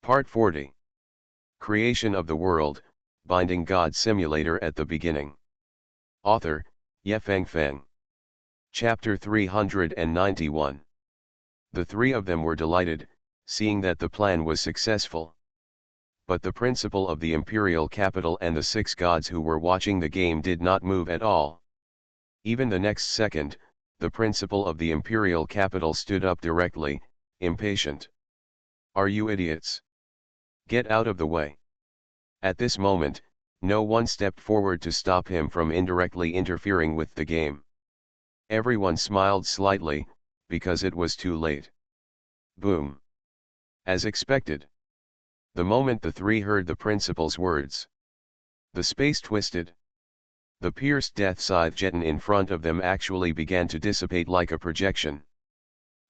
Part 40. Creation of the World, Binding God Simulator at the Beginning. Author, Yefeng Feng. Chapter 391. The three of them were delighted, seeing that the plan was successful. But the principal of the imperial capital and the 6 gods who were watching the game did not move at all. Even the next second, the principal of the imperial capital stood up directly, impatient. "Are you idiots? Get out of the way." At this moment, no one stepped forward to stop him from indirectly interfering with the game. Everyone smiled slightly, because it was too late. Boom. As expected. The moment the three heard the principal's words, the space twisted. The pierced death scythe jeton in front of them actually began to dissipate like a projection.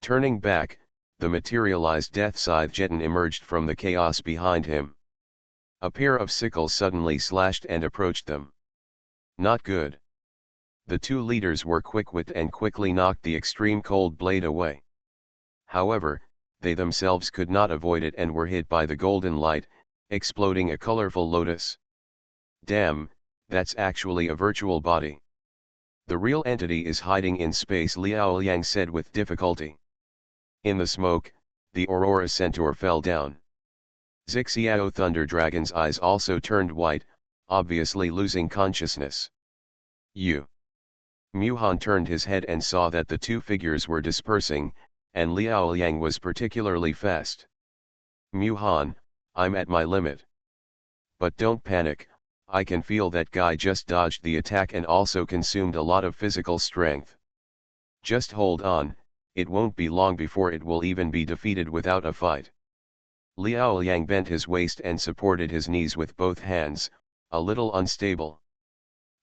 Turning back, the materialized death scythe jeton emerged from the chaos behind him. A pair of sickles suddenly slashed and approached them. Not good. The two leaders were quick-witted and quickly knocked the extreme cold blade away. However, they themselves could not avoid it and were hit by the golden light, exploding a colorful lotus. Damn, that's actually a virtual body. The real entity is hiding in space, Liao Liang said with difficulty. In the smoke, the Aurora Centaur fell down. Zixiao Thunder Dragon's eyes also turned white, obviously losing consciousness. Muhan turned his head and saw that the two figures were dispersing, and Liao Liang was particularly fast. "Muhan, I'm at my limit. But don't panic, I can feel that guy just dodged the attack and also consumed a lot of physical strength. Just hold on, it won't be long before it will even be defeated without a fight." Liao Liang bent his waist and supported his knees with both hands, a little unstable.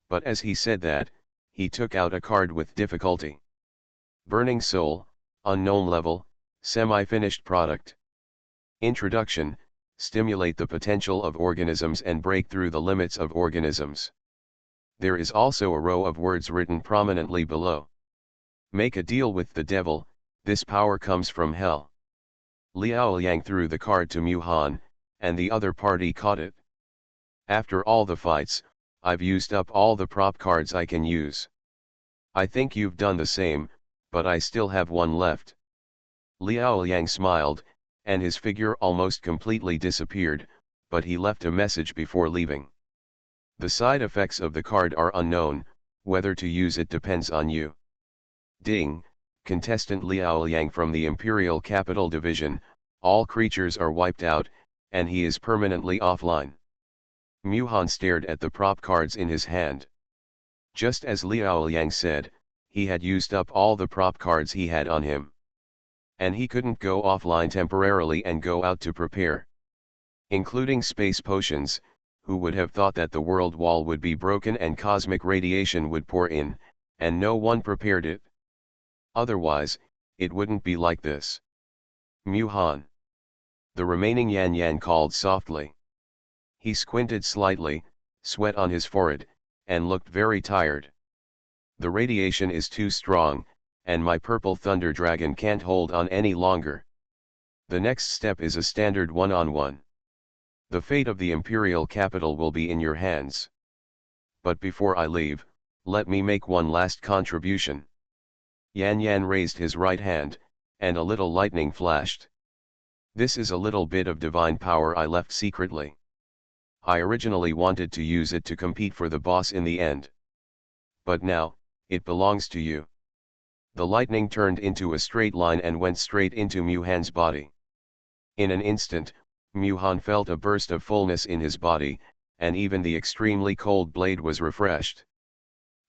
But as he said that, he took out a card with difficulty. Burning Soul, Unknown Level, Semi-Finished Product. Introduction: Stimulate the potential of organisms and break through the limits of organisms. There is also a row of words written prominently below. Make a deal with the devil, this power comes from hell. Liao Liang threw the card to Muhan, and the other party caught it. After all the fights, I've used up all the prop cards I can use. I think you've done the same, but I still have one left. Liao Liang smiled, and his figure almost completely disappeared, but he left a message before leaving. The side effects of the card are unknown, whether to use it depends on you. Ding, contestant Liao Liang from the Imperial Capital Division, all creatures are wiped out, and he is permanently offline. Muhan stared at the prop cards in his hand. Just as Liao Liang said, he had used up all the prop cards he had on him. And he couldn't go offline temporarily and go out to prepare. Including space potions, who would have thought that the world wall would be broken and cosmic radiation would pour in, and no one prepared it. Otherwise, it wouldn't be like this. Muhan. The remaining Yan Yan called softly. He squinted slightly, sweat on his forehead, and looked very tired. The radiation is too strong, and my purple thunder dragon can't hold on any longer. The next step is a standard one-on-one. The fate of the imperial capital will be in your hands. But before I leave, let me make one last contribution. Yan Yan raised his right hand, and a little lightning flashed. This is a little bit of divine power I left secretly. I originally wanted to use it to compete for the boss in the end. But now, it belongs to you. The lightning turned into a straight line and went straight into Muhan's body. In an instant, Muhan felt a burst of fullness in his body, and even the extremely cold blade was refreshed.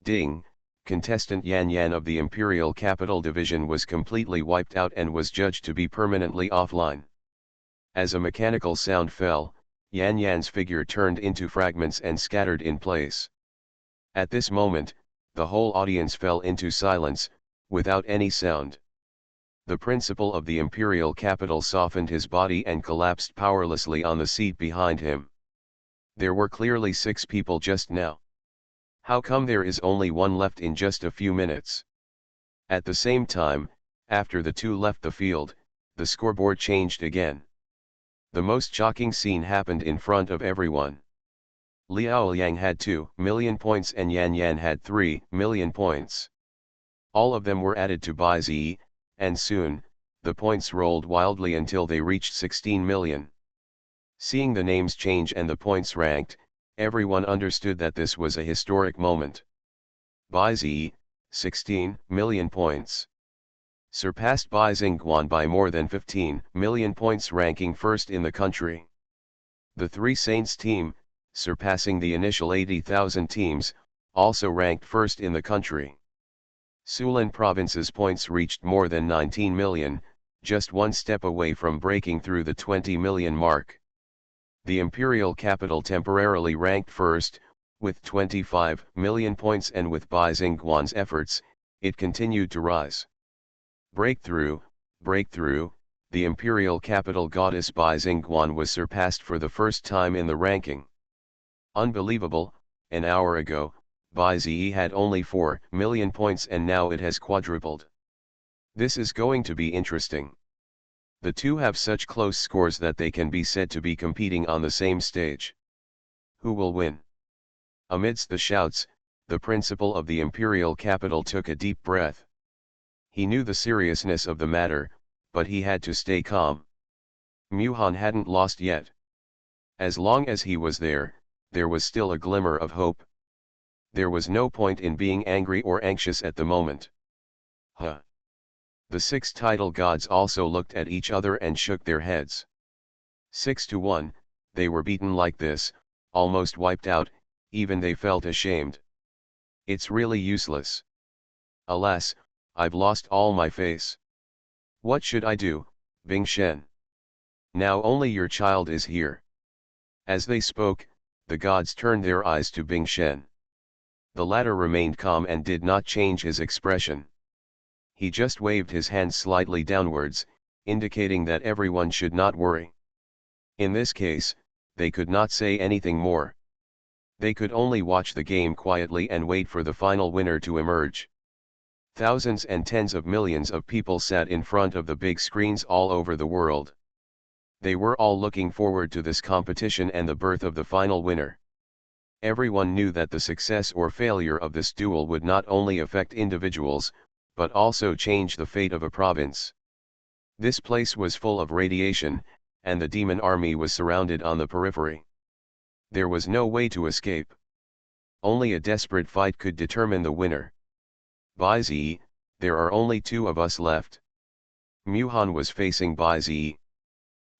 Ding, contestant Yan Yan of the Imperial Capital Division was completely wiped out and was judged to be permanently offline. As a mechanical sound fell, Yan Yan's figure turned into fragments and scattered in place. At this moment, the whole audience fell into silence, without any sound. The principal of the imperial capital softened his body and collapsed powerlessly on the seat behind him. There were clearly 6 people just now. How come there is only one left in just a few minutes? At the same time, after the two left the field, the scoreboard changed again. The most shocking scene happened in front of everyone. Liao Yang had 2 million points and Yan Yan had 3 million points. All of them were added to Bai Zi, and soon, the points rolled wildly until they reached 16 million. Seeing the names change and the points ranked, everyone understood that this was a historic moment. Bai Zi, 16 million points. Surpassed Bai Xingguan by more than 15 million points, ranking first in the country. The Three Saints team, surpassing the initial 80,000 teams, also ranked first in the country. Sulan province's points reached more than 19 million, just one step away from breaking through the 20 million mark. The imperial capital temporarily ranked first, with 25 million points, and with Bai Xingguan's efforts, it continued to rise. Breakthrough, breakthrough, the imperial capital goddess Bai Xingguan was surpassed for the first time in the ranking. Unbelievable, an hour ago, Bai Zi had only 4 million points and now it has quadrupled. This is going to be interesting. The two have such close scores that they can be said to be competing on the same stage. Who will win? Amidst the shouts, the principal of the imperial capital took a deep breath. He knew the seriousness of the matter, but he had to stay calm. Muhan hadn't lost yet. As long as he was there was still a glimmer of hope. There was no point in being angry or anxious at the moment. The 6 title gods also looked at each other and shook their heads. 6-1, they were beaten like this, almost wiped out, even they felt ashamed. It's really useless. Alas, I've lost all my face. What should I do, Bing Shen? Now only your child is here. As they spoke, the gods turned their eyes to Bing Shen. The latter remained calm and did not change his expression. He just waved his hands slightly downwards, indicating that everyone should not worry. In this case, they could not say anything more. They could only watch the game quietly and wait for the final winner to emerge. Thousands and tens of millions of people sat in front of the big screens all over the world. They were all looking forward to this competition and the birth of the final winner. Everyone knew that the success or failure of this duel would not only affect individuals, but also change the fate of a province. This place was full of radiation, and the demon army was surrounded on the periphery. There was no way to escape. Only a desperate fight could determine the winner. Bai Zi, there are only 2 of us left. Muhan was facing Bai Zi.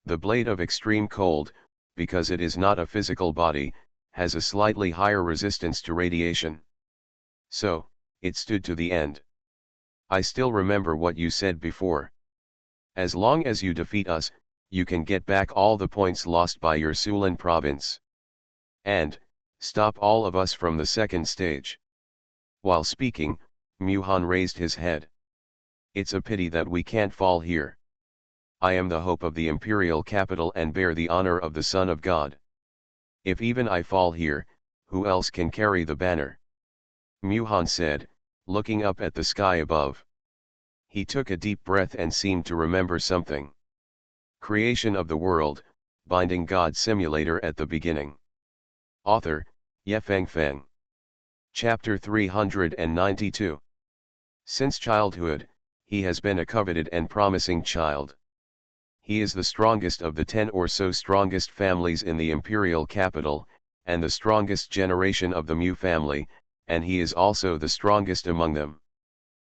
The blade of extreme cold, because it is not a physical body, has a slightly higher resistance to radiation. So, it stood to the end. I still remember what you said before. As long as you defeat us, you can get back all the points lost by your Sulan province. And, stop all of us from the second stage. While speaking, Muhan raised his head. It's a pity that we can't fall here. I am the hope of the imperial capital and bear the honor of the Son of God. If even I fall here, who else can carry the banner? Muhan said, looking up at the sky above. He took a deep breath and seemed to remember something. Creation of the World, Binding God Simulator at the beginning. Author, Yefeng Feng. Chapter 392. Since childhood, he has been a coveted and promising child. He is the strongest of the 10 or so strongest families in the imperial capital, and the strongest generation of the Mu family, and he is also the strongest among them.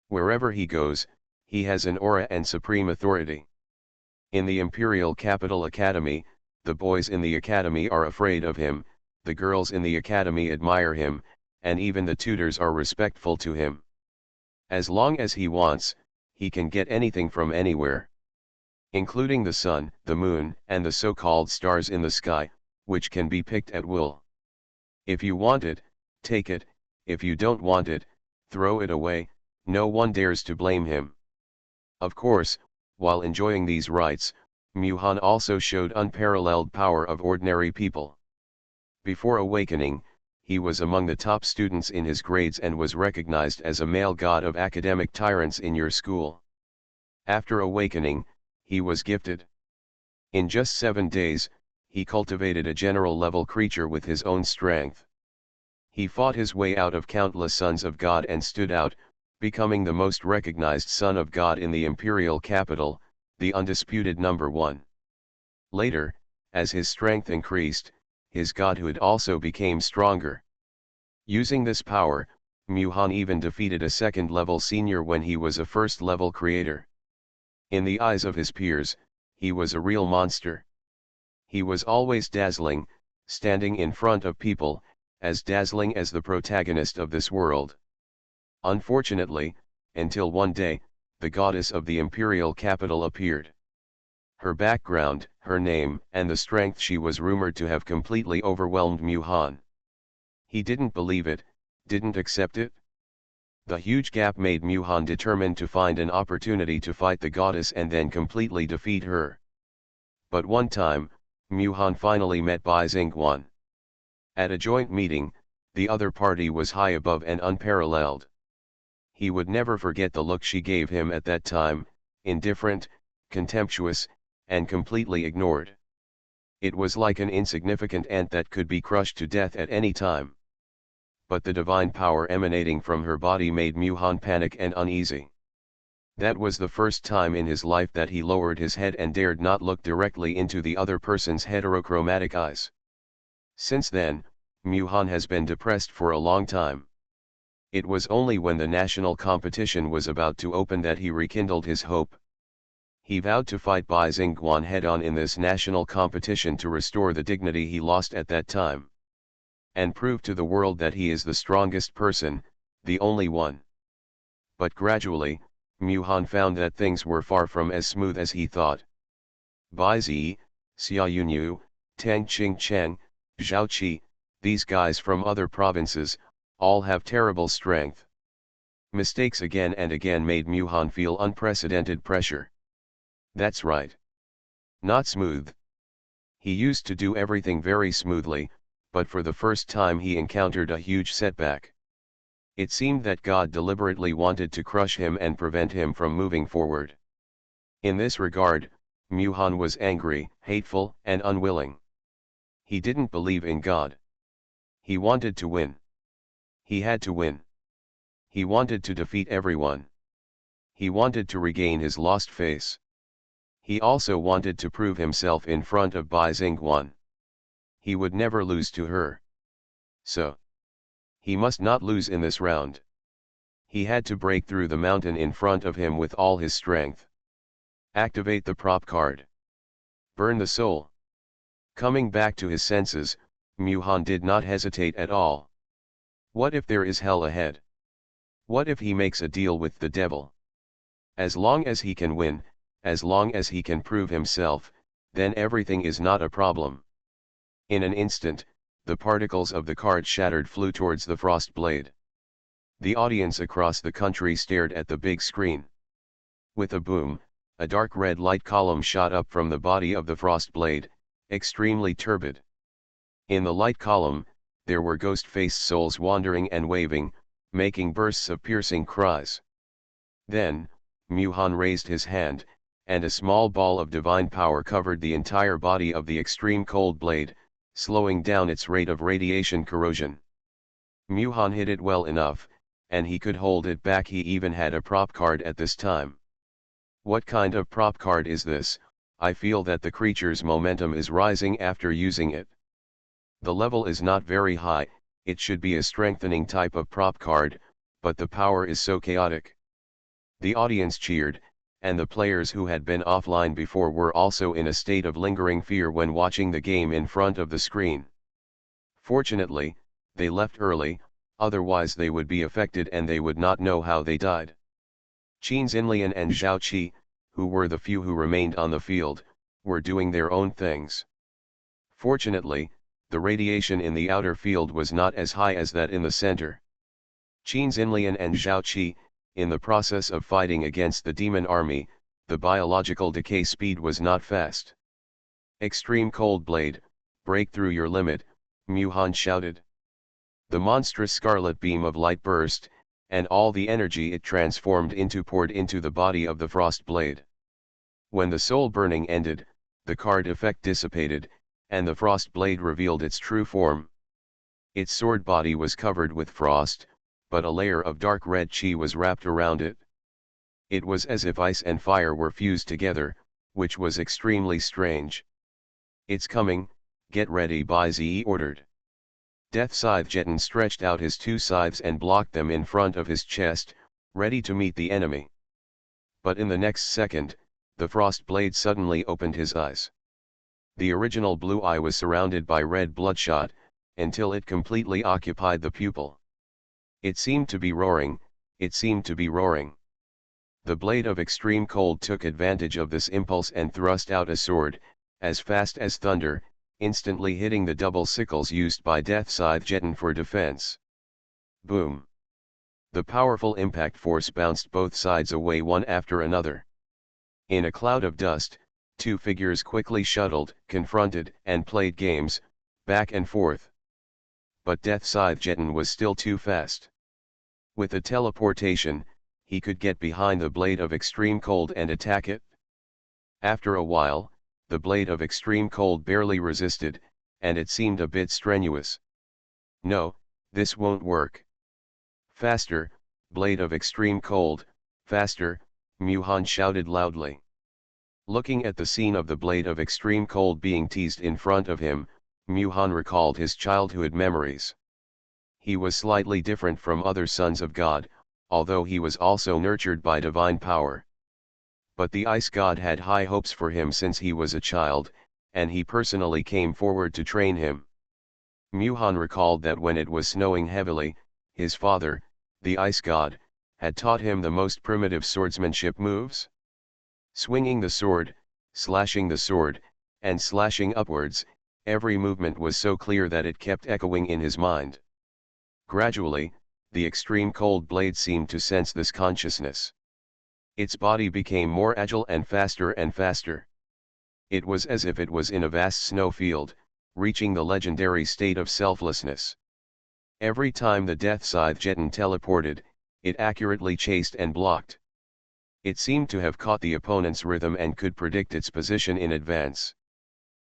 Wherever he goes, he has an aura and supreme authority. In the imperial capital academy, the boys in the academy are afraid of him, the girls in the academy admire him, and even the tutors are respectful to him. As long as he wants, he can get anything from anywhere, including the sun, the moon, and the so-called stars in the sky, which can be picked at will. If you want it, take it, if you don't want it, throw it away, no one dares to blame him. Of course, while enjoying these rights, Muhan also showed unparalleled power of ordinary people. Before awakening, he was among the top students in his grades and was recognized as a male god of academic tyrants in your school. After awakening, he was gifted. In just 7 days, he cultivated a general-level creature with his own strength. He fought his way out of countless sons of God and stood out, becoming the most recognized son of God in the imperial capital, the undisputed number one. Later, as his strength increased, his godhood also became stronger. Using this power, Mu-Han even defeated a second-level senior when he was a first-level creator. In the eyes of his peers, he was a real monster. He was always dazzling, standing in front of people, as dazzling as the protagonist of this world. Unfortunately, until one day, the goddess of the imperial capital appeared. Her background, her name, and the strength she was rumored to have completely overwhelmed Mu-Han. He didn't believe it, didn't accept it. The huge gap made Mu-Han determined to find an opportunity to fight the goddess and then completely defeat her. But one time, Mu-Han finally met Bai Xingguan. At a joint meeting, the other party was high above and unparalleled. He would never forget the look she gave him at that time, indifferent, contemptuous, and completely ignored. It was like an insignificant ant that could be crushed to death at any time. But the divine power emanating from her body made Mu-Han panic and uneasy. That was the first time in his life that he lowered his head and dared not look directly into the other person's heterochromatic eyes. Since then, Mu-Han has been depressed for a long time. It was only when the national competition was about to open that he rekindled his hope. He vowed to fight Bai Xingguan head-on in this national competition to restore the dignity he lost at that time. And prove to the world that he is the strongest person, the only one. But gradually, Mu-Han found that things were far from as smooth as he thought. Bai Zi, Xia Yunyu, Tang Qingcheng, Zhao Qi, these guys from other provinces, all have terrible strength. Mistakes again and again made Mu-Han feel unprecedented pressure. That's right. Not smooth. He used to do everything very smoothly, but for the first time he encountered a huge setback. It seemed that God deliberately wanted to crush him and prevent him from moving forward. In this regard, Mu-Han was angry, hateful, and unwilling. He didn't believe in God. He wanted to win. He had to win. He wanted to defeat everyone. He wanted to regain his lost face. He also wanted to prove himself in front of Bai Xingguan. He would never lose to her. So, he must not lose in this round. He had to break through the mountain in front of him with all his strength. Activate the prop card. Burn the soul. Coming back to his senses, Mu-Han did not hesitate at all. What if there is hell ahead? What if he makes a deal with the devil? As long as he can win, as long as he can prove himself, then everything is not a problem. In an instant, the particles of the card shattered flew towards the frost blade. The audience across the country stared at the big screen. With a boom, a dark red light column shot up from the body of the frost blade, extremely turbid. In the light column, there were ghost-faced souls wandering and waving, making bursts of piercing cries. Then, Mu-Han raised his hand, and a small ball of divine power covered the entire body of the extreme cold blade, slowing down its rate of radiation corrosion. Mu-Han hit it well enough, and he could hold it back. He even had a prop card at this time. What kind of prop card is this? I feel that the creature's momentum is rising after using it. The level is not very high, it should be a strengthening type of prop card, but the power is so chaotic. The audience cheered, and the players who had been offline before were also in a state of lingering fear when watching the game in front of the screen. Fortunately, they left early, otherwise they would be affected and they would not know how they died. Qin Xinlian and Zhao Qi, who were the few who remained on the field, were doing their own things. Fortunately, the radiation in the outer field was not as high as that in the center. Qin Xinlian and Zhao Qi, in the process of fighting against the demon army, the biological decay speed was not fast. Extreme cold blade, break through your limit, Mu-Han shouted. The monstrous scarlet beam of light burst, and all the energy it transformed into poured into the body of the frost blade. When the soul burning ended, the card effect dissipated, and the frost blade revealed its true form. Its sword body was covered with frost, but a layer of dark red chi was wrapped around it. It was as if ice and fire were fused together, which was extremely strange. "It's coming, get ready," Bai Zi ordered. Death Scythe Jeten stretched out his two scythes and blocked them in front of his chest, ready to meet the enemy. But in the next second, the frost blade suddenly opened his eyes. The original blue eye was surrounded by red bloodshot, until it completely occupied the pupil. It seemed to be roaring, it seemed to be roaring. The blade of extreme cold took advantage of this impulse and thrust out a sword, as fast as thunder, instantly hitting the double sickles used by Death Scythe Jeten for defense. Boom! The powerful impact force bounced both sides away one after another. In a cloud of dust, two figures quickly shuttled, confronted, and played games, back and forth. But Death Scythe Jeten was still too fast. With a teleportation, he could get behind the blade of extreme cold and attack it. After a while, the blade of extreme cold barely resisted, and it seemed a bit strenuous. "No, this won't work. Faster, blade of extreme cold, faster," Mu-Han shouted loudly. Looking at the scene of the blade of extreme cold being teased in front of him, Mu-Han recalled his childhood memories. He was slightly different from other sons of God, although he was also nurtured by divine power. But the ice god had high hopes for him since he was a child, and he personally came forward to train him. Mu-Han recalled that when it was snowing heavily, his father, the ice god, had taught him the most primitive swordsmanship moves. Swinging the sword, slashing the sword, and slashing upwards, every movement was so clear that it kept echoing in his mind. Gradually, the extreme cold blade seemed to sense this consciousness. Its body became more agile and faster. It was as if it was in a vast snowfield, reaching the legendary state of selflessness. Every time the Death Scythe Jeten teleported, it accurately chased and blocked. It seemed to have caught the opponent's rhythm and could predict its position in advance.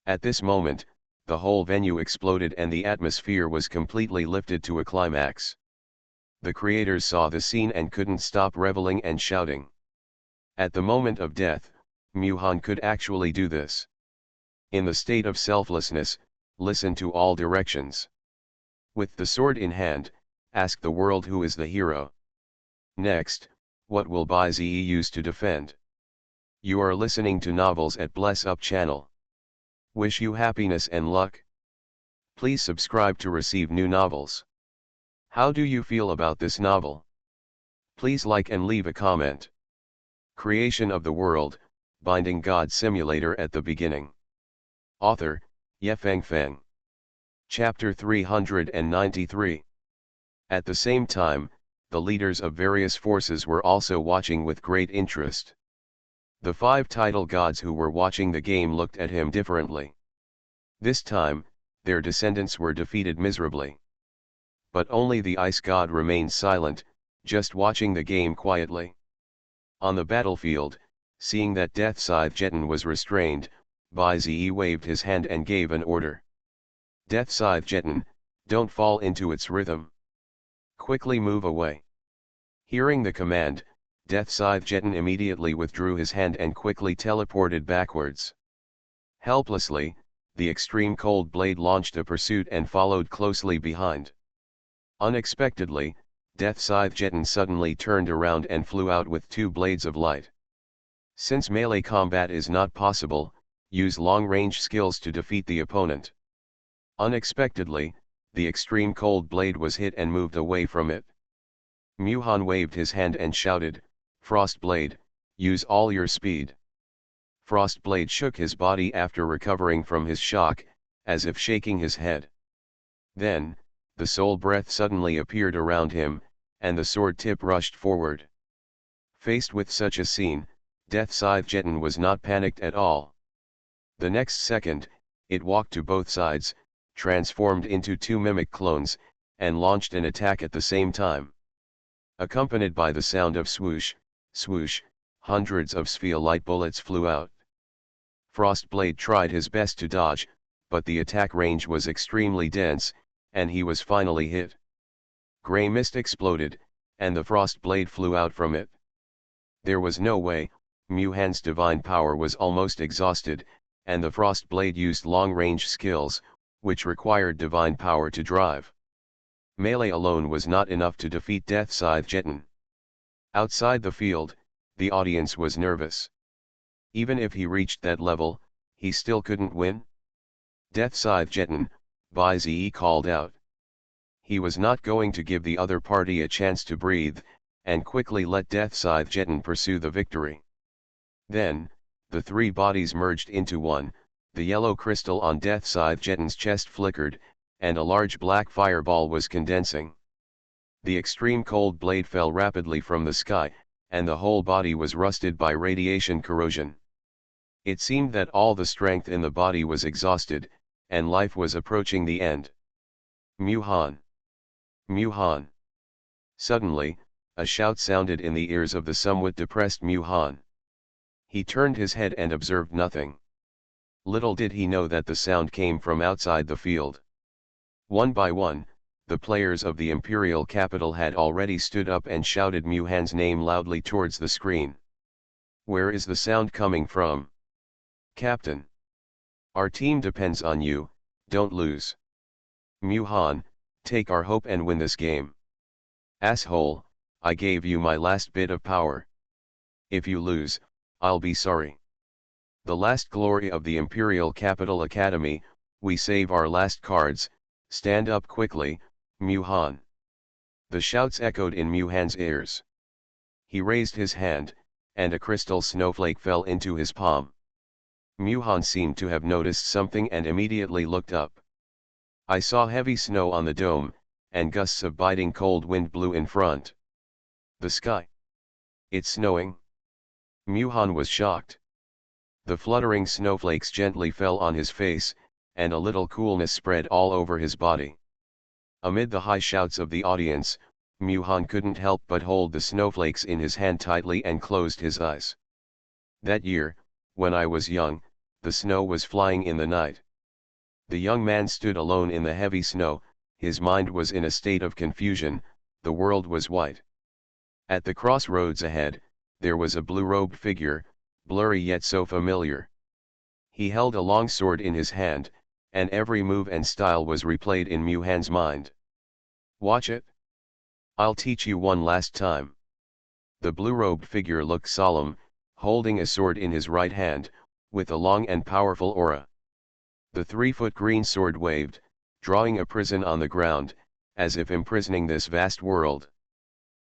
At this moment, the whole venue exploded and the atmosphere was completely lifted to a climax. The creators saw the scene and couldn't stop reveling and shouting. At the moment of death, Mu-Han could actually do this. In the state of selflessness, listen to all directions. With the sword in hand, ask the world who is the hero. Next, what will Bai Zi use to defend? You are listening to Novels at Bless Up channel. Wish you happiness and luck. Please subscribe to receive new novels. How do you feel about this novel? Please like and leave a comment. Creation of the World, Binding God Simulator at the beginning. Author, Yefeng Feng. Chapter 393. At the same time, the leaders of various forces were also watching with great interest. The 5 title gods who were watching the game looked at him differently. This time, their descendants were defeated miserably. But only the ice god remained silent, just watching the game quietly. On the battlefield, seeing that Death Scythe Jeten was restrained, Bai Zi waved his hand and gave an order. "Death Scythe Jeten, don't fall into its rhythm. Quickly move away." Hearing the command, Death Scythe Jeten immediately withdrew his hand and quickly teleported backwards. Helplessly, the extreme cold blade launched a pursuit and followed closely behind. Unexpectedly, Death Scythe Jeten suddenly turned around and flew out with 2 blades of light. Since melee combat is not possible, use long-range skills to defeat the opponent. Unexpectedly, the extreme cold blade was hit and moved away from it. Mu-Han waved his hand and shouted, "Frost Blade, use all your speed." Frost Blade shook his body after recovering from his shock, as if shaking his head. Then, the soul breath suddenly appeared around him, and the sword tip rushed forward. Faced with such a scene, Death Scythe Jeten was not panicked at all. The next second, it walked to both sides, transformed into 2 mimic clones, and launched an attack at the same time. Accompanied by the sound of swoosh, swoosh, hundreds of sphere light bullets flew out. Frostblade tried his best to dodge, but the attack range was extremely dense, and he was finally hit. Grey mist exploded, and the Frostblade flew out from it. There was no way, Muhan's divine power was almost exhausted, and the Frostblade used long-range skills, which required divine power to drive. Melee alone was not enough to defeat Death Scythe Jeten. Outside the field, the audience was nervous. Even if he reached that level, he still couldn't win? Death Scythe Jeten, Bai called out. He was not going to give the other party a chance to breathe, and quickly let Death Scythe Jeten pursue the victory. Then, the three bodies merged into one, the yellow crystal on Death Scythe Jeten's chest flickered, and a large black fireball was condensing. The extreme cold blade fell rapidly from the sky, and the whole body was rusted by radiation corrosion. It seemed that all the strength in the body was exhausted, and life was approaching the end. Muhan! Muhan! Suddenly, a shout sounded in the ears of the somewhat depressed Muhan. He turned his head and observed nothing. Little did he know that the sound came from outside the field. One by one, the players of the Imperial capital had already stood up and shouted Muhan's name loudly towards the screen. Where is the sound coming from? Captain! Our team depends on you, don't lose. Muhan, take our hope and win this game. Asshole, I gave you my last bit of power. If you lose, I'll be sorry. The last glory of the Imperial Capital Academy, we save our last cards, stand up quickly, Muhan. The shouts echoed in Muhan's ears. He raised his hand, and a crystal snowflake fell into his palm. Muhan seemed to have noticed something and immediately looked up. I saw heavy snow on the dome, and gusts of biting cold wind blew in front. The sky. It's snowing? Muhan was shocked. The fluttering snowflakes gently fell on his face, and a little coolness spread all over his body. Amid the high shouts of the audience, Muhan couldn't help but hold the snowflakes in his hand tightly and closed his eyes. That year, when I was young, the snow was flying in the night. The young man stood alone in the heavy snow, his mind was in a state of confusion, the world was white. At the crossroads ahead, there was a blue-robed figure, blurry yet so familiar. He held a long sword in his hand, and every move and style was replayed in Muhan's mind. Watch it. I'll teach you one last time. The blue-robed figure looked solemn, holding a sword in his right hand, with a long and powerful aura. The 3-foot green sword waved, drawing a prison on the ground, as if imprisoning this vast world.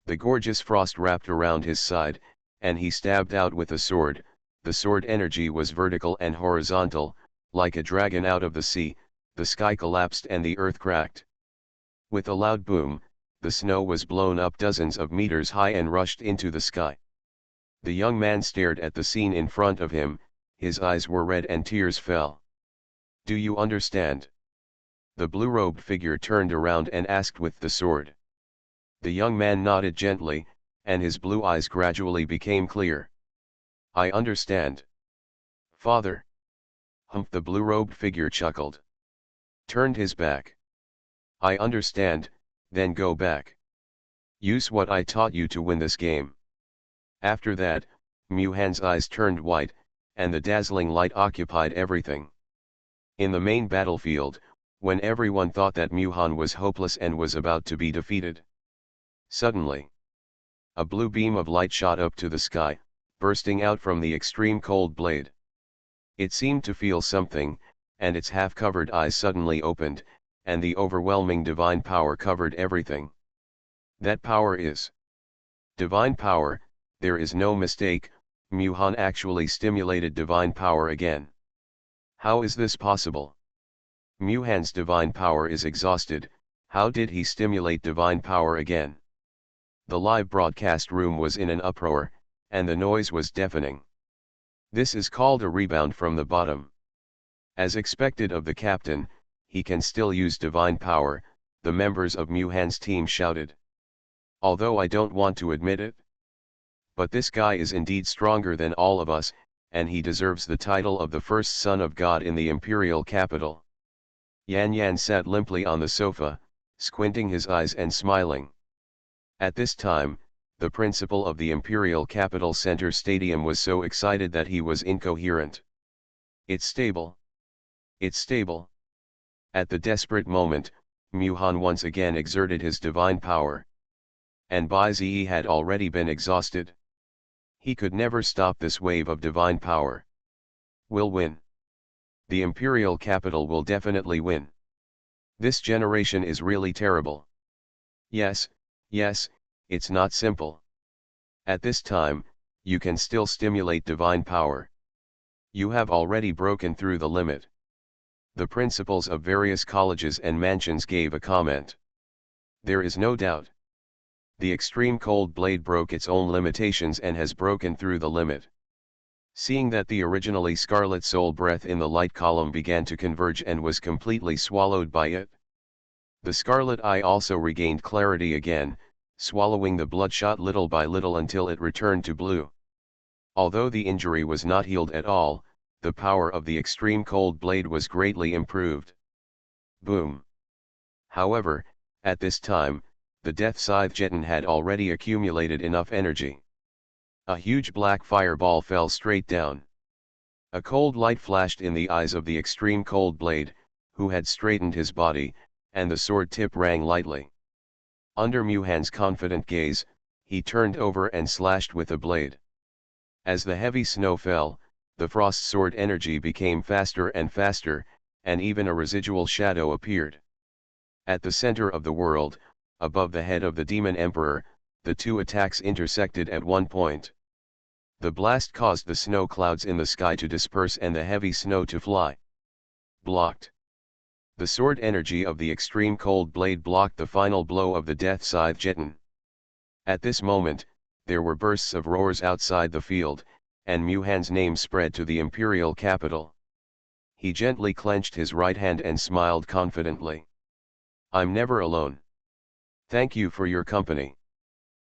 The gorgeous frost wrapped around his side, and he stabbed out with the sword. The sword energy was vertical and horizontal, like a dragon out of the sea. The sky collapsed and the earth cracked. With a loud boom, the snow was blown up dozens of meters high and rushed into the sky. The young man stared at the scene in front of him, his eyes were red and tears fell. Do you understand? The blue-robed figure turned around and asked with the sword. The young man nodded gently, and his blue eyes gradually became clear. I understand. Father. Humph! The blue-robed figure chuckled. Turned his back. I understand, then go back. Use what I taught you to win this game. After that, Muhan's eyes turned white, and the dazzling light occupied everything. In the main battlefield, when everyone thought that Muhan was hopeless and was about to be defeated. Suddenly, a blue beam of light shot up to the sky, bursting out from the extreme cold blade. It seemed to feel something, and its half-covered eyes suddenly opened, and the overwhelming divine power covered everything. That power is divine power, there is no mistake. Muhan actually stimulated divine power again. How is this possible? Muhan's divine power is exhausted, how did he stimulate divine power again? The live broadcast room was in an uproar, and the noise was deafening. This is called a rebound from the bottom. As expected of the captain, he can still use divine power, the members of Muhan's team shouted. Although I don't want to admit it. But this guy is indeed stronger than all of us, and he deserves the title of the first son of God in the imperial capital. Yan Yan sat limply on the sofa, squinting his eyes and smiling. At this time, the principal of the Imperial Capital Center Stadium was so excited that he was incoherent. It's stable. It's stable. At the desperate moment, Muhan once again exerted his divine power. And Bai Zi had already been exhausted. He could never stop this wave of divine power. We'll win. The Imperial Capital will definitely win. This generation is really terrible. Yes, it's not simple. At this time, you can still stimulate divine power. You have already broken through the limit. The principals of various colleges and mansions gave a comment. There is no doubt. The extreme cold blade broke its own limitations and has broken through the limit. Seeing that the originally scarlet soul breath in the light column began to converge and was completely swallowed by it. The scarlet eye also regained clarity again, swallowing the bloodshot little by little until it returned to blue. Although the injury was not healed at all, the power of the extreme cold blade was greatly improved. Boom. However, at this time, the Death Scythe Jeton had already accumulated enough energy. A huge black fireball fell straight down. A cold light flashed in the eyes of the extreme cold blade, who had straightened his body, and the sword tip rang lightly. Under Muhan's confident gaze, he turned over and slashed with the blade. As the heavy snow fell, the frost sword energy became faster and faster, and even a residual shadow appeared. At the center of the world, above the head of the Demon Emperor, the two attacks intersected at one point. The blast caused the snow clouds in the sky to disperse and the heavy snow to fly. Blocked. The sword energy of the extreme cold blade blocked the final blow of the Death Scythe Jeton. At this moment, there were bursts of roars outside the field, and Muhan's name spread to the imperial capital. He gently clenched his right hand and smiled confidently. I'm never alone. Thank you for your company.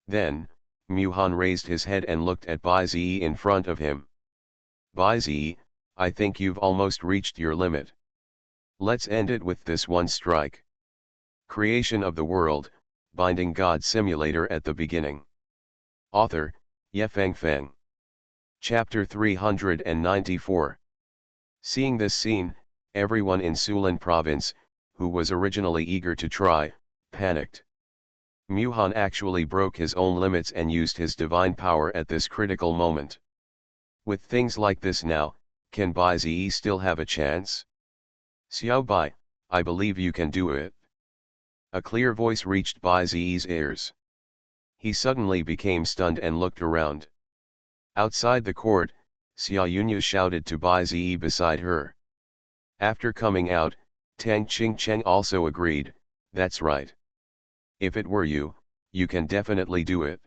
Then, Muhan raised his head and looked at Bai Zi in front of him. Bai Zi, I think you've almost reached your limit. Let's end it with this one strike. Creation of the World, Binding God Simulator at the Beginning. Author, Yefeng Feng. Chapter 394. Seeing this scene, everyone in Sulan province, who was originally eager to try, panicked. Muhan actually broke his own limits and used his divine power at this critical moment. With things like this now, can Bai Zi still have a chance? Xiao Bai, I believe you can do it. A clear voice reached Bai Zi's ears. He suddenly became stunned and looked around. Outside the court, Xia Yunya shouted to Bai Zi beside her. After coming out, Tang Qingcheng also agreed, that's right. If it were you, you can definitely do it.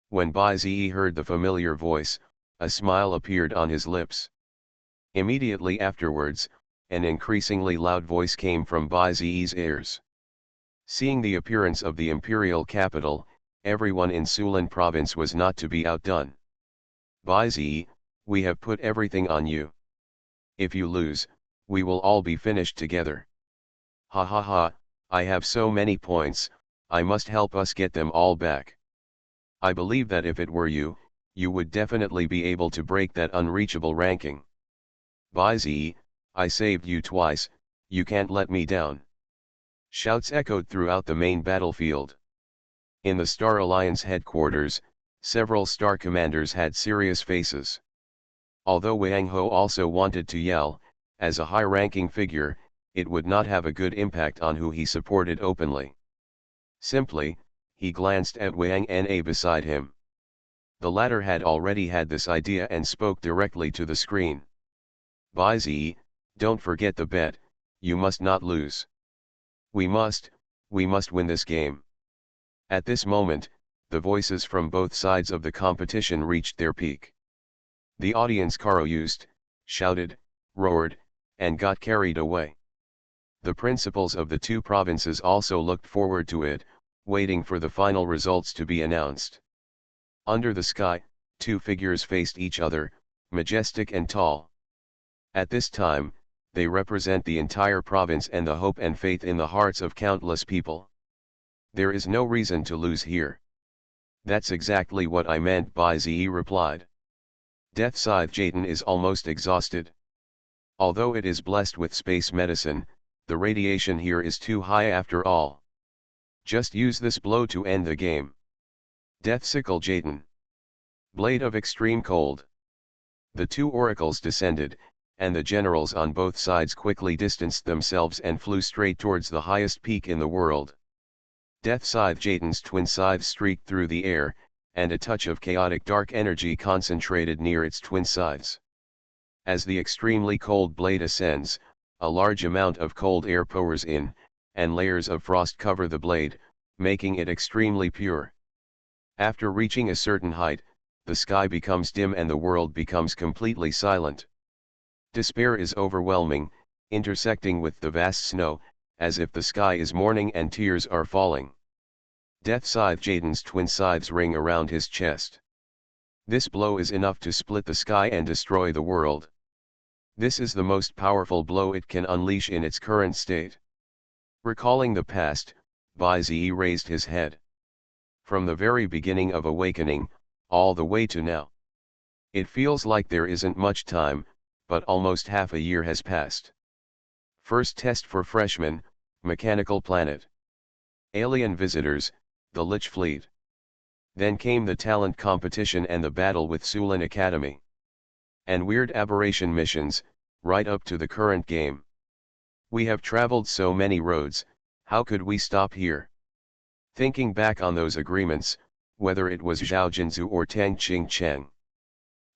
When Bai Zi heard the familiar voice, a smile appeared on his lips. Immediately afterwards, an increasingly loud voice came from Bai Zi's ears. Seeing the appearance of the imperial capital, everyone in Sulan province was not to be outdone. Bai Zi, we have put everything on you. If you lose, we will all be finished together. Ha ha ha, I have so many points, I must help us get them all back. I believe that if it were you, you would definitely be able to break that unreachable ranking. Bai Zi, I saved you twice, you can't let me down. Shouts echoed throughout the main battlefield. In the Star Alliance headquarters, several star commanders had serious faces. Although Wang Ho also wanted to yell, as a high-ranking figure, it would not have a good impact on who he supported openly. Simply, he glanced at Wang Na beside him. The latter had already had this idea and spoke directly to the screen. Bai Zi, don't forget the bet, you must not lose. We must win this game. At this moment, the voices from both sides of the competition reached their peak. The audience caroused, shouted, roared, and got carried away. The principals of the two provinces also looked forward to it, waiting for the final results to be announced. Under the sky, two figures faced each other, majestic and tall. At this time, they represent the entire province and the hope and faith in the hearts of countless people. There is no reason to lose here. That's exactly what I meant, Bai-Ze replied. Death Scythe Jayden is almost exhausted. Although it is blessed with space medicine, the radiation here is too high after all. Just use this blow to end the game. Death Sickle Jayden. Blade of Extreme Cold. The two oracles descended, and the generals on both sides quickly distanced themselves and flew straight towards the highest peak in the world. Death Scythe Jayden's twin scythes streaked through the air, and a touch of chaotic dark energy concentrated near its twin scythes. As the extremely cold blade ascends, a large amount of cold air pours in, and layers of frost cover the blade, making it extremely pure. After reaching a certain height, the sky becomes dim and the world becomes completely silent. Despair is overwhelming, intersecting with the vast snow, as if the sky is mourning and tears are falling. Death Scythe Jayden's twin scythes ring around his chest. This blow is enough to split the sky and destroy the world. This is the most powerful blow it can unleash in its current state. Recalling the past, Bai-Ze raised his head. From the very beginning of awakening, all the way to now. It feels like there isn't much time, but almost half a year has passed. First test for freshmen, Mechanical Planet. Alien visitors, the Lich Fleet. Then came the talent competition and the battle with Sulin Academy. And weird aberration missions, right up to the current game. We have traveled so many roads, how could we stop here? Thinking back on those agreements, whether it was Zhao Jinzu or Tang Qing Cheng.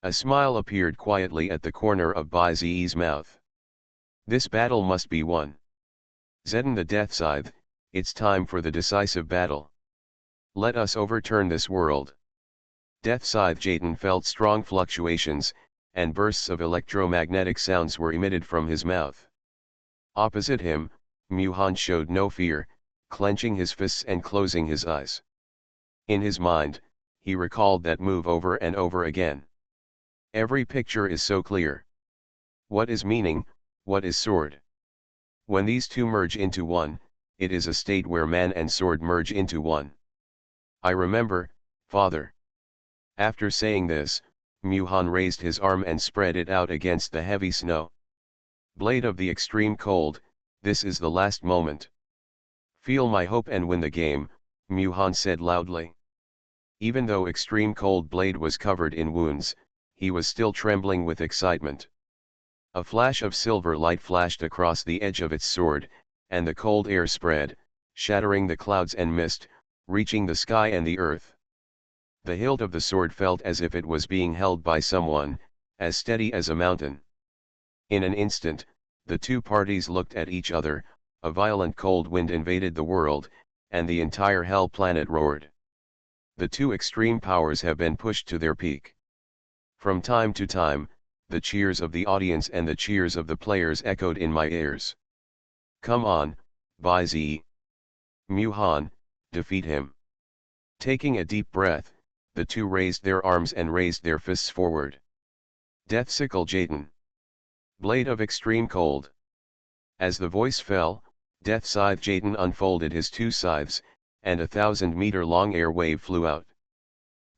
A smile appeared quietly at the corner of Bai-Ze's mouth. This battle must be won. Zedon the Death Scythe, it's time for the decisive battle. Let us overturn this world. Death Scythe Jayden felt strong fluctuations, and bursts of electromagnetic sounds were emitted from his mouth. Opposite him, Mu-Han showed no fear, clenching his fists and closing his eyes. In his mind, he recalled that move over and over again. Every picture is so clear. What is meaning, what is sword? When these two merge into one, it is a state where man and sword merge into one. I remember, Father. After saying this, Mu-Han raised his arm and spread it out against the heavy snow. Blade of the extreme cold, this is the last moment. Feel my hope and win the game, Mu-Han said loudly. Even though Extreme Cold Blade was covered in wounds, he was still trembling with excitement. A flash of silver light flashed across the edge of its sword, and the cold air spread, shattering the clouds and mist, reaching the sky and the earth. The hilt of the sword felt as if it was being held by someone, as steady as a mountain. In an instant, the two parties looked at each other, a violent cold wind invaded the world, and the entire hell planet roared. The two extreme powers have been pushed to their peak. From time to time, the cheers of the audience and the cheers of the players echoed in my ears. Come on, Bai-Ze. Mu-Han, defeat him. Taking a deep breath, the two raised their arms and raised their fists forward. Death Sickle Jayden. Blade of Extreme Cold. As the voice fell, Death Scythe Jayden unfolded his two scythes, and a 1,000-meter-long air wave flew out.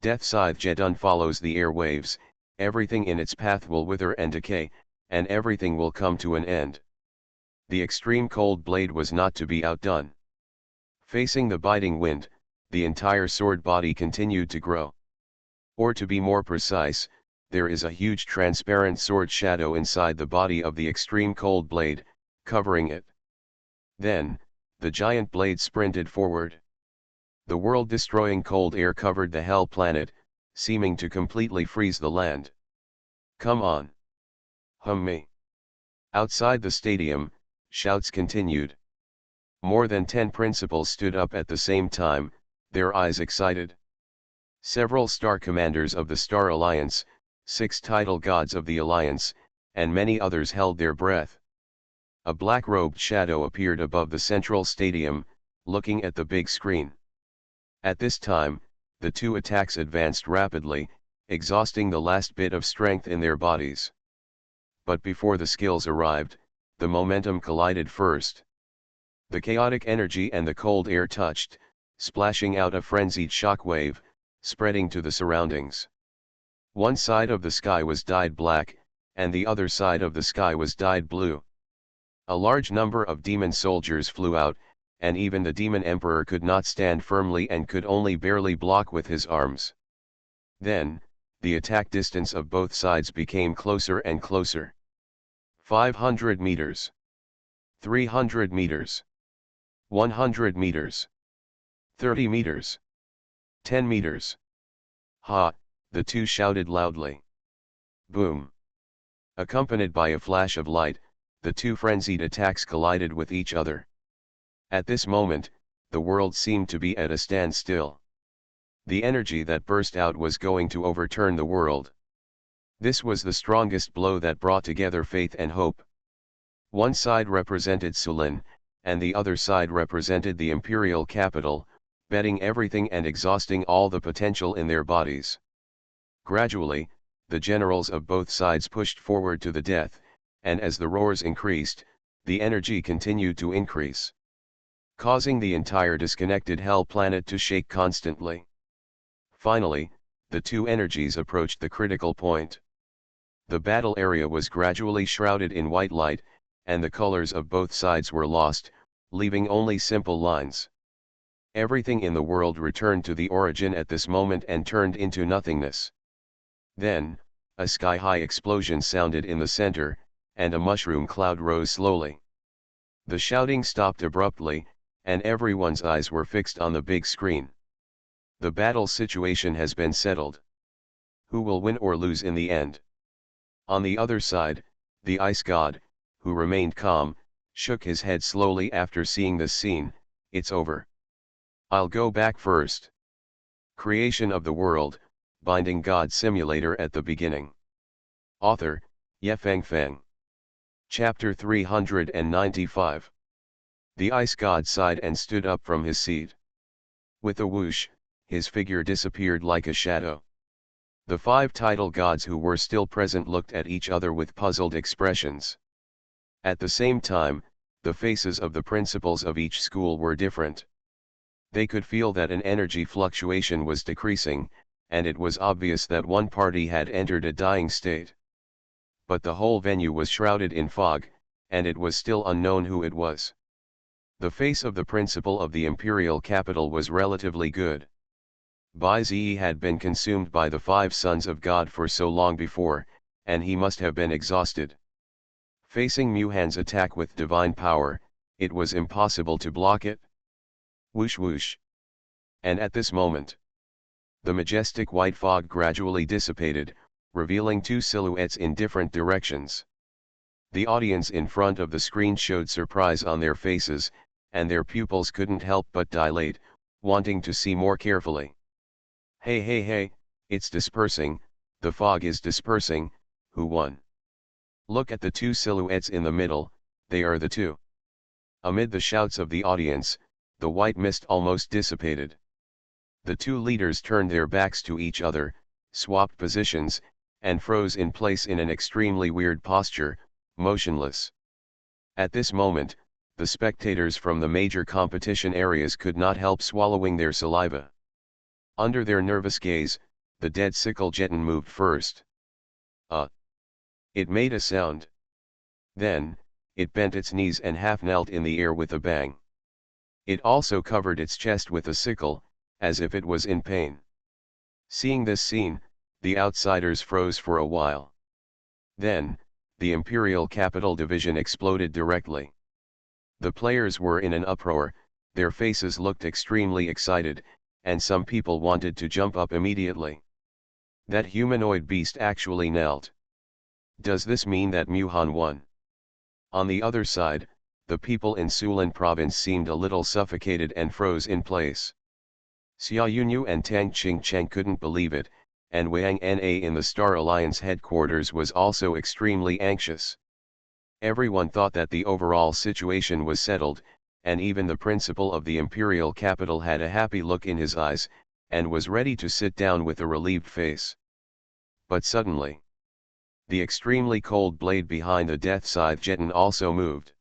Death Scythe Jayden follows the air waves, everything in its path will wither and decay, and everything will come to an end. The extreme cold blade was not to be outdone. Facing the biting wind, the entire sword body continued to grow. Or to be more precise, there is a huge transparent sword shadow inside the body of the extreme cold blade, covering it. Then, the giant blade sprinted forward. The world-destroying cold air covered the hell planet, seeming to completely freeze the land. Come on. Hum me. Outside the stadium, shouts continued. More than 10 principals stood up at the same time, their eyes excited. Several star commanders of the Star Alliance, 6 title gods of the Alliance, and many others held their breath. A black-robed shadow appeared above the central stadium, looking at the big screen. At this time, the two attacks advanced rapidly, exhausting the last bit of strength in their bodies. But before the skills arrived, the momentum collided first. The chaotic energy and the cold air touched, splashing out a frenzied shockwave, spreading to the surroundings. One side of the sky was dyed black, and the other side of the sky was dyed blue. A large number of demon soldiers flew out, and even the demon emperor could not stand firmly and could only barely block with his arms. Then, the attack distance of both sides became closer and closer. 500 meters. 300 meters. 100 meters. 30 meters. 10 meters. Ha, the two shouted loudly. Boom. Accompanied by a flash of light, the two frenzied attacks collided with each other. At this moment, the world seemed to be at a standstill. The energy that burst out was going to overturn the world. This was the strongest blow that brought together faith and hope. One side represented Sulin, and the other side represented the imperial capital, betting everything and exhausting all the potential in their bodies. Gradually, the generals of both sides pushed forward to the death, and as the roars increased, the energy continued to increase, causing the entire disconnected hell planet to shake constantly. Finally, the two energies approached the critical point. The battle area was gradually shrouded in white light, and the colors of both sides were lost, leaving only simple lines. Everything in the world returned to the origin at this moment and turned into nothingness. Then, a sky-high explosion sounded in the center, and a mushroom cloud rose slowly. The shouting stopped abruptly, and everyone's eyes were fixed on the big screen. The battle situation has been settled. Who will win or lose in the end? On the other side, the ice god, who remained calm, shook his head slowly after seeing this scene. It's over. I'll go back first. Creation of the World, Binding God Simulator at the beginning. Author, Yefeng Feng. Chapter 395. The ice god sighed and stood up from his seat. With a whoosh, his figure disappeared like a shadow. The five title gods who were still present looked at each other with puzzled expressions. At the same time, the faces of the principals of each school were different. They could feel that an energy fluctuation was decreasing, and it was obvious that one party had entered a dying state. But the whole venue was shrouded in fog, and it was still unknown who it was. The face of the principal of the imperial capital was relatively good. Bai Zi had been consumed by the five sons of God for so long before, and he must have been exhausted. Facing Muhan's attack with divine power, it was impossible to block it. Whoosh whoosh. And at this moment, the majestic white fog gradually dissipated, revealing two silhouettes in different directions. The audience in front of the screen showed surprise on their faces, and their pupils couldn't help but dilate, wanting to see more carefully. Hey hey hey, it's dispersing, the fog is dispersing, who won? Look at the two silhouettes in the middle, they are the two. Amid the shouts of the audience, the white mist almost dissipated. The two leaders turned their backs to each other, swapped positions, and froze in place in an extremely weird posture, motionless. At this moment, the spectators from the major competition areas could not help swallowing their saliva. Under their nervous gaze, the dead sickle jeton moved first. It made a sound. Then, it bent its knees and half knelt in the air with a bang. It also covered its chest with a sickle, as if it was in pain. Seeing this scene, the outsiders froze for a while. Then, the Imperial Capital Division exploded directly. The players were in an uproar, their faces looked extremely excited, and some people wanted to jump up immediately. That humanoid beast actually knelt. Does this mean that Muhan won? On the other side, the people in Sulin province seemed a little suffocated and froze in place. Xia Yunyu and Tang Qingcheng couldn't believe it, and Wang Na in the Star Alliance headquarters was also extremely anxious. Everyone thought that the overall situation was settled, and even the principal of the imperial capital had a happy look in his eyes, and was ready to sit down with a relieved face. But suddenly, the extremely cold blade behind the Death Scythe Jeton also moved.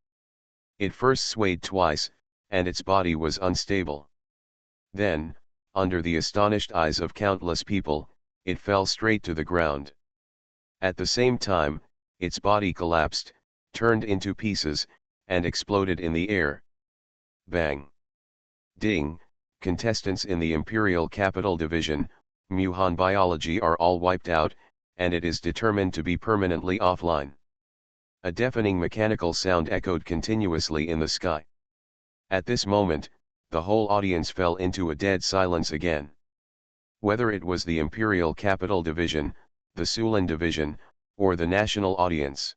It first swayed twice, and its body was unstable. Then, under the astonished eyes of countless people, it fell straight to the ground. At the same time, its body collapsed, turned into pieces, and exploded in the air. Bang! Ding! Contestants in the Imperial Capital Division, Muhan Biology are all wiped out, and it is determined to be permanently offline. A deafening mechanical sound echoed continuously in the sky. At this moment, the whole audience fell into a dead silence again. Whether it was the Imperial Capital Division, the Sulan Division, or the national audience,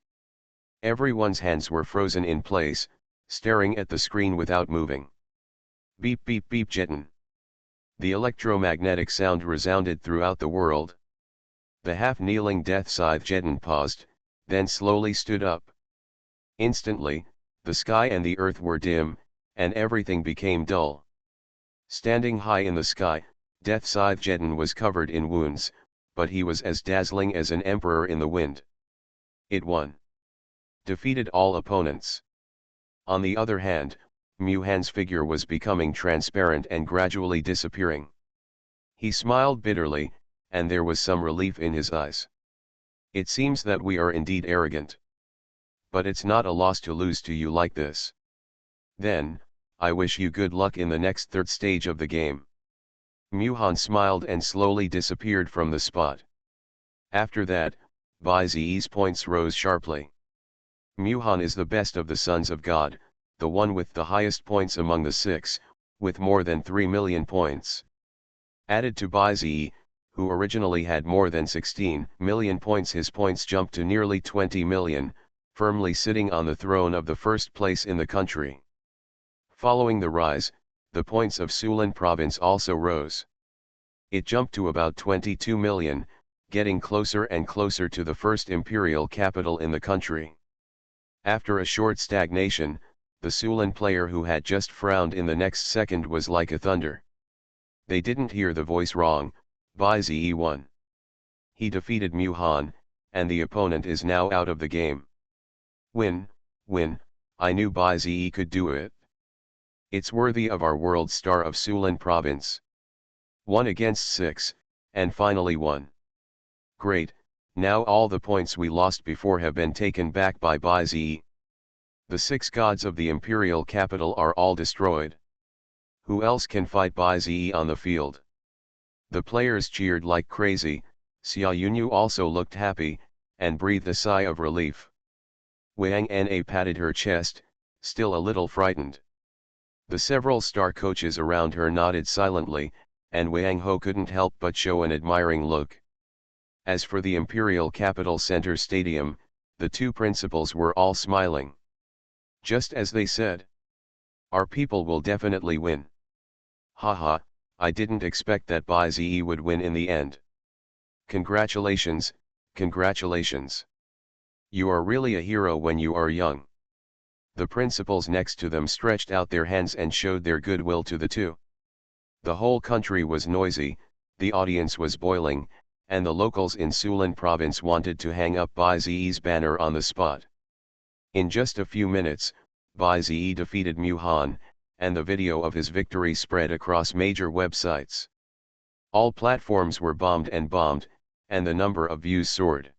everyone's hands were frozen in place, staring at the screen without moving. Beep beep beep Jeton. The electromagnetic sound resounded throughout the world. The half-kneeling Death Scythe Jeton paused, then slowly stood up. Instantly, the sky and the earth were dim, and everything became dull. Standing high in the sky, Death Scythe Jeton was covered in wounds, but he was as dazzling as an emperor in the wind. It won. Defeated all opponents. On the other hand, Muhan's figure was becoming transparent and gradually disappearing. He smiled bitterly, and there was some relief in his eyes. It seems that we are indeed arrogant. But it's not a loss to lose to you like this. Then, I wish you good luck in the next third stage of the game. Muhan smiled and slowly disappeared from the spot. After that, Bai Zi's points rose sharply. Muhan is the best of the sons of God, the one with the highest points among the six, with more than 3 million points. Added to Bai Zi, who originally had more than 16 million points, his points jumped to nearly 20 million, firmly sitting on the throne of the first place in the country. Following the rise, the points of Sulan province also rose. It jumped to about 22 million, getting closer and closer to the first imperial capital in the country. After a short stagnation, the Sulan player who had just frowned in the next second was like a thunder. They didn't hear the voice wrong. Bai Zi won. He defeated Muhan, and the opponent is now out of the game. Win, I knew Bai Zi could do it. It's worthy of our world star of Sulan province. 1 against 6, and finally won. Great, now all the points we lost before have been taken back by Bai Zi. The 6 gods of the imperial capital are all destroyed. Who else can fight Bai Zi on the field? The players cheered like crazy. Xia Yunyu also looked happy, and breathed a sigh of relief. Wang Na patted her chest, still a little frightened. The several star coaches around her nodded silently, and Wang Ho couldn't help but show an admiring look. As for the Imperial Capital Center Stadium, the 2 principals were all smiling. Just as they said. Our people will definitely win. Haha, I didn't expect that Bai Zi would win in the end. Congratulations, congratulations. You are really a hero when you are young. The principals next to them stretched out their hands and showed their goodwill to the 2. The whole country was noisy, the audience was boiling, and the locals in Sulan province wanted to hang up Bai Zi's banner on the spot. In just a few minutes, Bai Zi defeated Muhan, and the video of his victory spread across major websites. All platforms were bombed, and the number of views soared.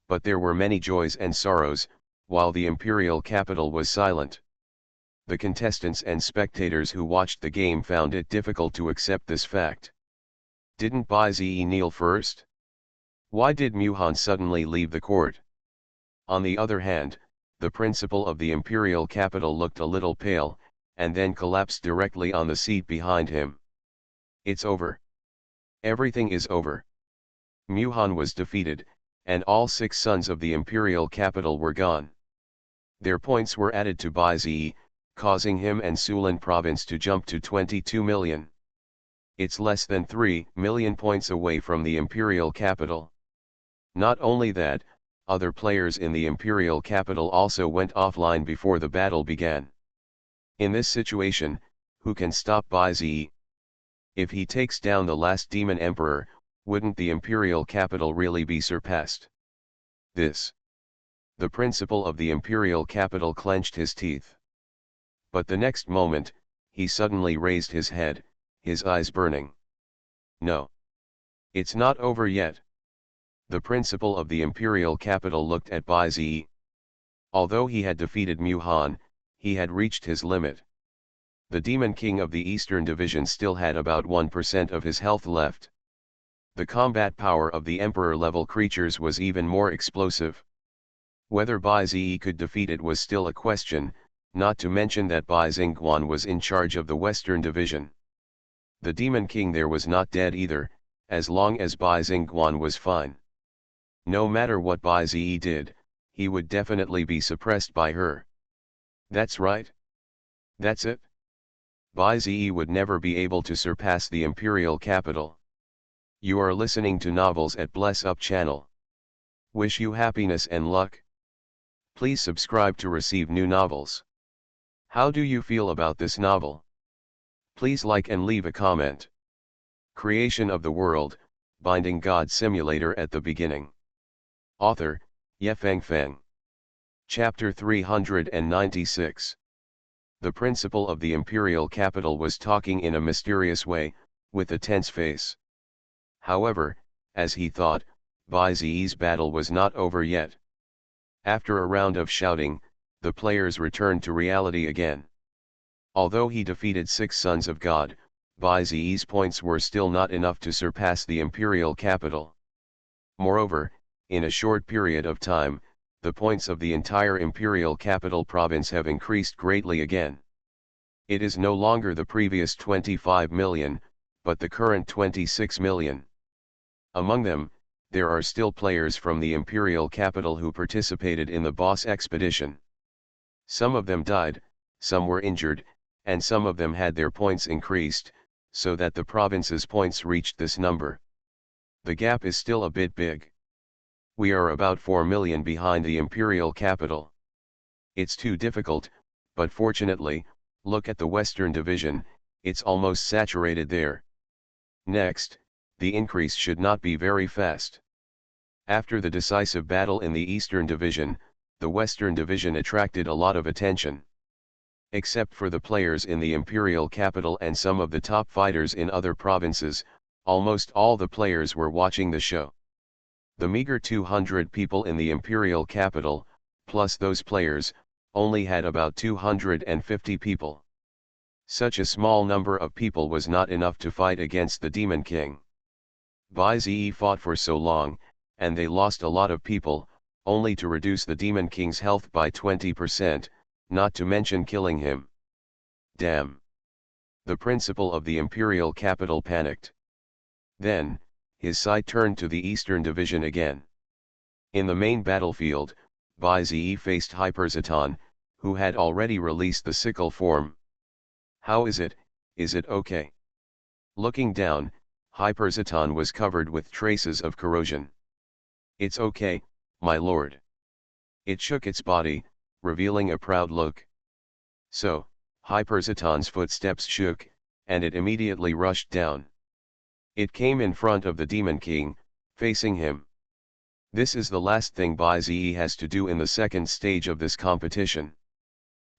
But there were many joys and sorrows, while the imperial capital was silent. The contestants and spectators who watched the game found it difficult to accept this fact. Didn't Bai Zi kneel first? Why did Muhan suddenly leave the court? On the other hand, the principal of the imperial capital looked a little pale, and then collapsed directly on the seat behind him. It's over. Everything is over. Muhan was defeated, and all 6 sons of the imperial capital were gone. Their points were added to Bai Zi, causing him and Sulan province to jump to 22 million. It's less than 3 million points away from the imperial capital. Not only that, other players in the imperial capital also went offline before the battle began. In this situation, who can stop Bai Zi? If he takes down the last demon emperor, wouldn't the imperial capital really be surpassed? The principal of the imperial capital clenched his teeth. But the next moment, he suddenly raised his head, his eyes burning. No. It's not over yet. The principal of the imperial capital looked at Bai Zi. Although he had defeated Mu Han, he had reached his limit. The Demon King of the Eastern Division still had about 1% of his health left. The combat power of the Emperor-level creatures was even more explosive. Whether Bai Zi could defeat it was still a question, not to mention that Bai Xingguan was in charge of the Western Division. The Demon King there was not dead either, as long as Bai Xingguan was fine. No matter what Bai Zi did, he would definitely be suppressed by her. That's right. That's it. Bai Zi would never be able to surpass the imperial capital. You are listening to Novels at Bless Up channel. Wish you happiness and luck. Please subscribe to receive new novels. How do you feel about this novel? Please like and leave a comment. Creation of the World, Binding God Simulator at the beginning. Author, Yefeng Feng. Chapter 396. The principal of the imperial capital was talking in a mysterious way, with a tense face. However, as he thought, Bai Zi's battle was not over yet. After a round of shouting, the players returned to reality again. Although he defeated 6 sons of God, Bai Zi's points were still not enough to surpass the imperial capital. Moreover, in a short period of time, the points of the entire imperial capital province have increased greatly again. It is no longer the previous 25 million, but the current 26 million. Among them, there are still players from the imperial capital who participated in the boss expedition. Some of them died, some were injured, and some of them had their points increased, so that the province's points reached this number. The gap is still a bit big. We are about 4 million behind the imperial capital. It's too difficult, but fortunately, look at the Western Division, it's almost saturated there. Next, the increase should not be very fast. After the decisive battle in the Eastern Division, the Western Division attracted a lot of attention. Except for the players in the imperial capital and some of the top fighters in other provinces, almost all the players were watching the show. The meager 200 people in the imperial capital, plus those players, only had about 250 people. Such a small number of people was not enough to fight against the Demon King. Bai Zi fought for so long, and they lost a lot of people, only to reduce the Demon King's health by 20%, not to mention killing him. Damn! The principal of the imperial capital panicked. Then, his sight turned to the Eastern Division again. In the main battlefield, Bai Zi faced Hyperzaton, who had already released the sickle form. How is it okay? Looking down, Hyperzaton was covered with traces of corrosion. It's okay, my lord. It shook its body, revealing a proud look. So, Hyperzaton's footsteps shook, and it immediately rushed down. It came in front of the Demon King, facing him. This is the last thing Bai Zi has to do in the second stage of this competition.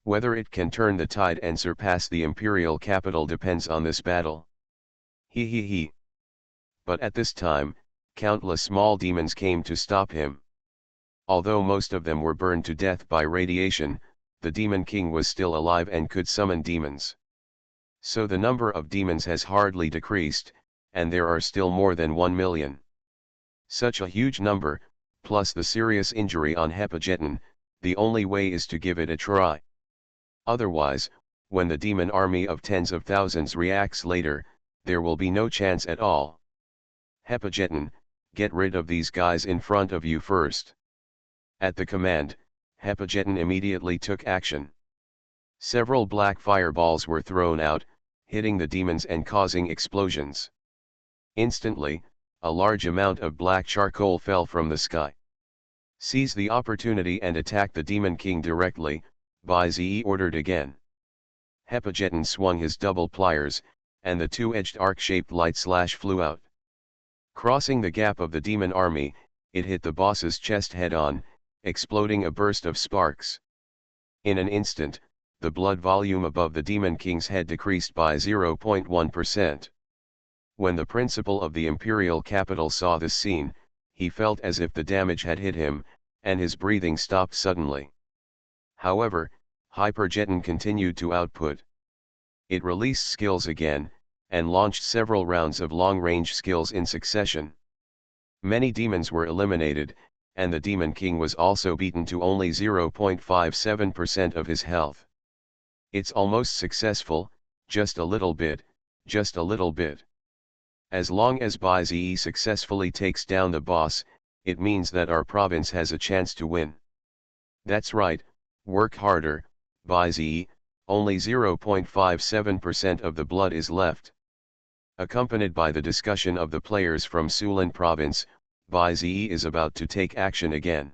Whether it can turn the tide and surpass the imperial capital depends on this battle. He. But at this time, countless small demons came to stop him. Although most of them were burned to death by radiation, the Demon King was still alive and could summon demons. So the number of demons has hardly decreased, and there are still more than 1 million. Such a huge number, plus the serious injury on Hepajeton, the only way is to give it a try. Otherwise, when the demon army of tens of thousands reacts later, there will be no chance at all. Hepajeton, get rid of these guys in front of you first. At the command, Hepajeton immediately took action. Several black fireballs were thrown out, hitting the demons and causing explosions. Instantly, a large amount of black charcoal fell from the sky. Seize the opportunity and attack the Demon King directly, Bai Zi ordered again. Hepajeton swung his double pliers, and the two-edged arc-shaped light slash flew out. Crossing the gap of the demon army, it hit the boss's chest head-on, exploding a burst of sparks. In an instant, the blood volume above the Demon King's head decreased by 0.1%. When the principal of the imperial capital saw this scene, he felt as if the damage had hit him, and his breathing stopped suddenly. However, Hyperjeton continued to output. It released skills again, and launched several rounds of long-range skills in succession. Many demons were eliminated, and the Demon King was also beaten to only 0.57% of his health. It's almost successful, just a little bit, just a little bit. As long as Bai-Ze successfully takes down the boss, it means that our province has a chance to win. That's right, work harder, Bai-Ze, only 0.57% of the blood is left. Accompanied by the discussion of the players from Sulan province, Bai-Ze is about to take action again.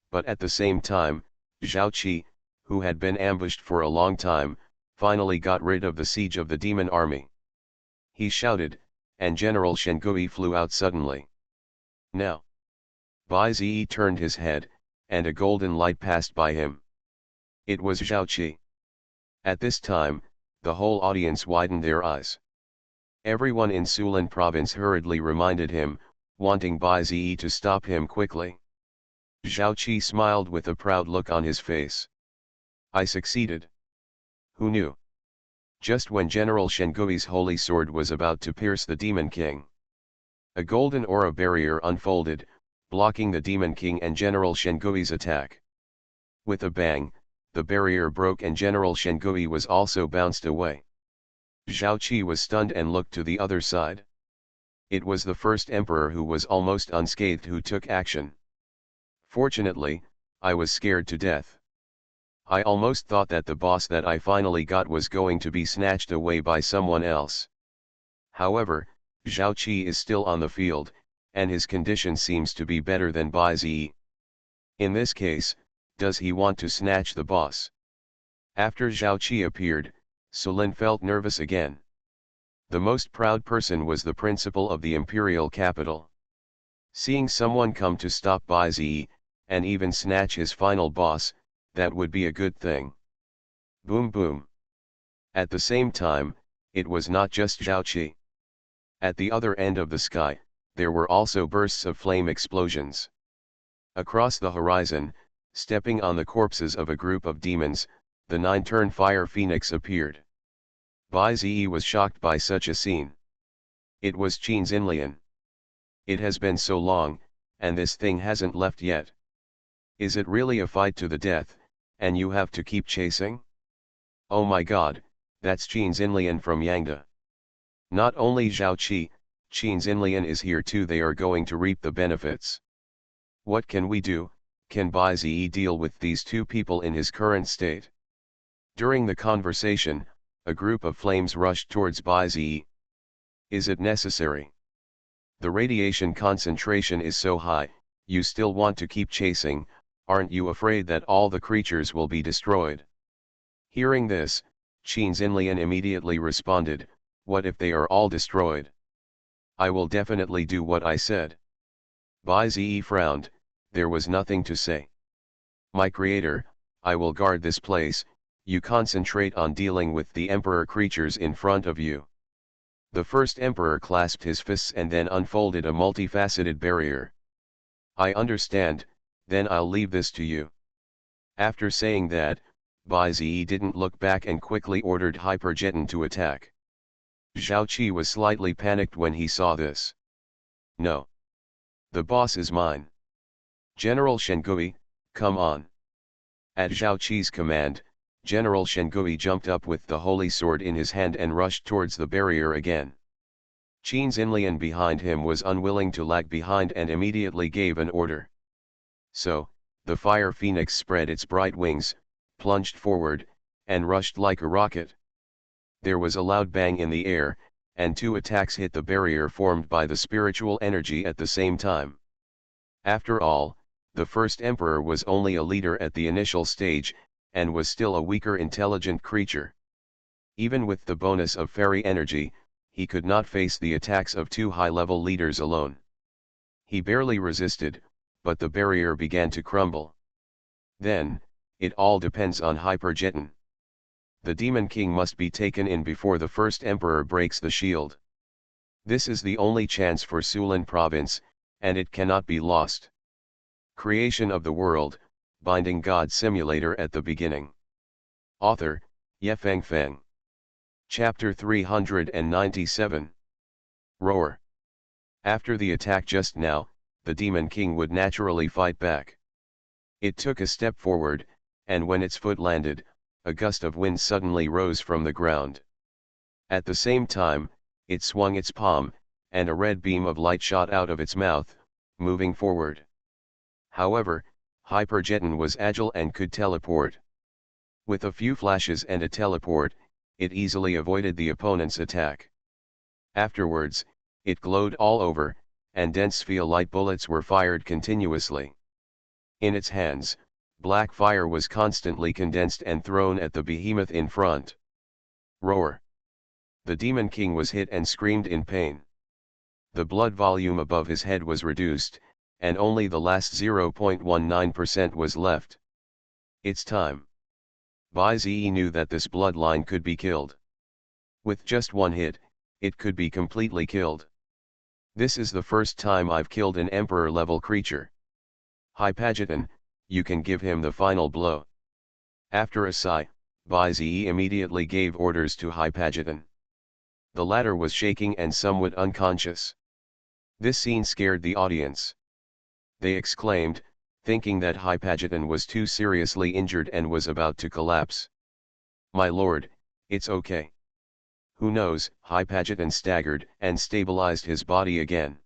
But at the same time, Zhao Qi, who had been ambushed for a long time, finally got rid of the siege of the demon army. He shouted, and General Shengui flew out suddenly. Now! Bai-Ze turned his head, and a golden light passed by him. It was Zhao Qi. At this time, the whole audience widened their eyes. Everyone in Sulan province hurriedly reminded him, wanting Bai-Ze to stop him quickly. Zhao Qi smiled with a proud look on his face. I succeeded. Who knew? Just when General Shengui's holy sword was about to pierce the Demon King, a golden aura barrier unfolded, blocking the Demon King and General Shengui's attack. With a bang, the barrier broke and General Shengui was also bounced away. Zhao Qi was stunned and looked to the other side. It was the first emperor who was almost unscathed who took action. Fortunately, I was scared to death. I almost thought that the boss that I finally got was going to be snatched away by someone else. However, Zhao Qi is still on the field, and his condition seems to be better than Bai-Ze. In this case, does he want to snatch the boss? After Zhao Qi appeared, Sulan felt nervous again. The most proud person was the principal of the imperial capital. Seeing someone come to stop Bai-Ze, and even snatch his final boss, that would be a good thing. Boom boom. At the same time, it was not just Zhao Qi. At the other end of the sky, there were also bursts of flame explosions. Across the horizon, stepping on the corpses of a group of demons, the 9-turn fire phoenix appeared. Bai-Ze was shocked by such a scene. It was Qin Xinlian. It has been so long, and this thing hasn't left yet. Is it really a fight to the death, and you have to keep chasing? Oh my god, that's Qin Xinlian from Yangda. Not only Zhao Qi, Qin Xinlian is here too. They are going to reap the benefits. What can we do? Can Bai-Ze deal with these two people in his current state? During the conversation, a group of flames rushed towards Bai-Ze. Is it necessary? The radiation concentration is so high, you still want to keep chasing. Aren't you afraid that all the creatures will be destroyed? Hearing this, Qin Xinlian immediately responded, what if they are all destroyed? I will definitely do what I said. Bai-Ze frowned, there was nothing to say. My creator, I will guard this place, you concentrate on dealing with the emperor creatures in front of you. The first emperor clasped his fists and then unfolded a multifaceted barrier. I understand, then I'll leave this to you. After saying that, Bai-Ze didn't look back and quickly ordered Hyperjeton to attack. Zhao Qi was slightly panicked when he saw this. No. The boss is mine. General Shengui, come on. At Zhao Qi's command, General Shengui jumped up with the holy sword in his hand and rushed towards the barrier again. Qin Xinlian behind him was unwilling to lag behind and immediately gave an order. So, the fire phoenix spread its bright wings, plunged forward, and rushed like a rocket. There was a loud bang in the air, and two attacks hit the barrier formed by the spiritual energy at the same time. After all, the first emperor was only a leader at the initial stage, and was still a weaker intelligent creature. Even with the bonus of fairy energy, he could not face the attacks of two high-level leaders alone. He barely resisted, but the barrier began to crumble. Then, it all depends on Hypergeton. The Demon King must be taken in before the first Emperor breaks the shield. This is the only chance for Sulan province, and it cannot be lost. Creation of the World, Binding God Simulator at the beginning. Author, Yefeng Feng. Chapter 397. Roar. After the attack just now, the Demon King would naturally fight back. It took a step forward, and when its foot landed, a gust of wind suddenly rose from the ground. At the same time, it swung its palm, and a red beam of light shot out of its mouth, moving forward. However, Hypergeton was agile and could teleport. With a few flashes and a teleport, it easily avoided the opponent's attack. Afterwards, it glowed all over, and dense light bullets were fired continuously. In its hands, black fire was constantly condensed and thrown at the behemoth in front. Roar. The Demon King was hit and screamed in pain. The blood volume above his head was reduced, and only the last 0.19% was left. It's time. Bai Zi knew that this bloodline could be killed. With just one hit, it could be completely killed. This is the first time I've killed an Emperor-level creature. Hypergeton, you can give him the final blow. After a sigh, Bai Zi immediately gave orders to Hypergeton. The latter was shaking and somewhat unconscious. This scene scared the audience. They exclaimed, thinking that Hypergeton was too seriously injured and was about to collapse. My lord, it's okay. Who knows? Hypergeton staggered and stabilized his body again.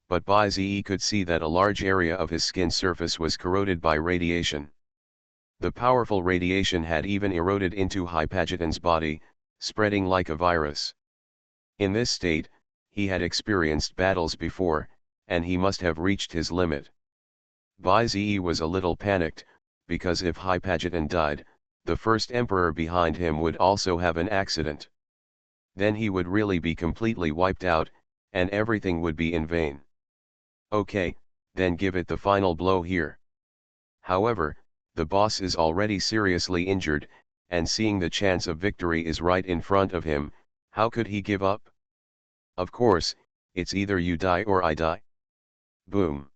But Bai Zi could see that a large area of his skin surface was corroded by radiation. The powerful radiation had even eroded into Hypergeton's body, spreading like a virus. In this state, he had experienced battles before, and he must have reached his limit. Bai Zi was a little panicked, because if Hypergeton died, the first emperor behind him would also have an accident. Then he would really be completely wiped out, and everything would be in vain. Okay, then give it the final blow here. However, the boss is already seriously injured, and seeing the chance of victory is right in front of him, how could he give up? Of course, it's either you die or I die. Boom.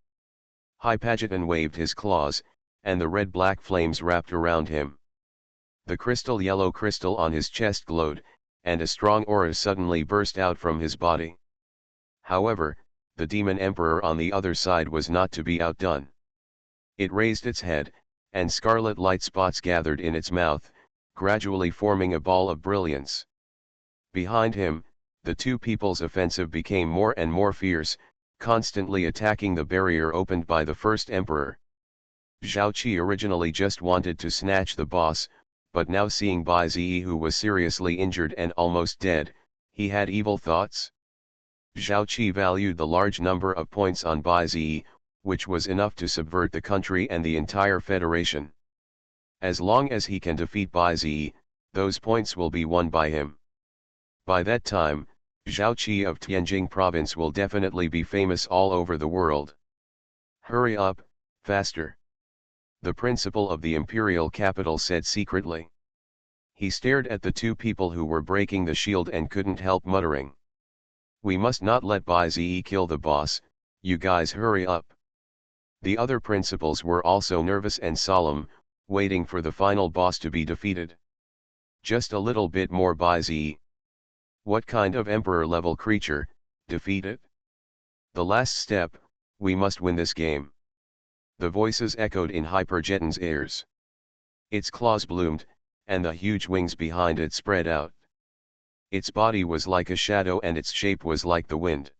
Hypergeton waved his claws, and the red-black flames wrapped around him. The crystal-yellow crystal on his chest glowed, and a strong aura suddenly burst out from his body. However, the Demon Emperor on the other side was not to be outdone. It raised its head, and scarlet light spots gathered in its mouth, gradually forming a ball of brilliance. Behind him, the two people's offensive became more and more fierce, constantly attacking the barrier opened by the first emperor. Zhao Qi originally just wanted to snatch the boss, but now seeing Bai Zi who was seriously injured and almost dead, he had evil thoughts. Zhao Qi valued the large number of points on Bai Zi, which was enough to subvert the country and the entire federation. As long as he can defeat Bai Zi, those points will be won by him. By that time, Zhao Qi of Tianjing province will definitely be famous all over the world. Hurry up, faster. The principal of the imperial capital said secretly. He stared at the two people who were breaking the shield and couldn't help muttering. We must not let Bai Zi kill the boss, you guys hurry up. The other principals were also nervous and solemn, waiting for the final boss to be defeated. Just a little bit more Bai Zi. What kind of emperor-level creature, defeat it? The last step, we must win this game. The voices echoed in Hypergeton's ears. Its claws bloomed, and the huge wings behind it spread out. Its body was like a shadow and its shape was like the wind.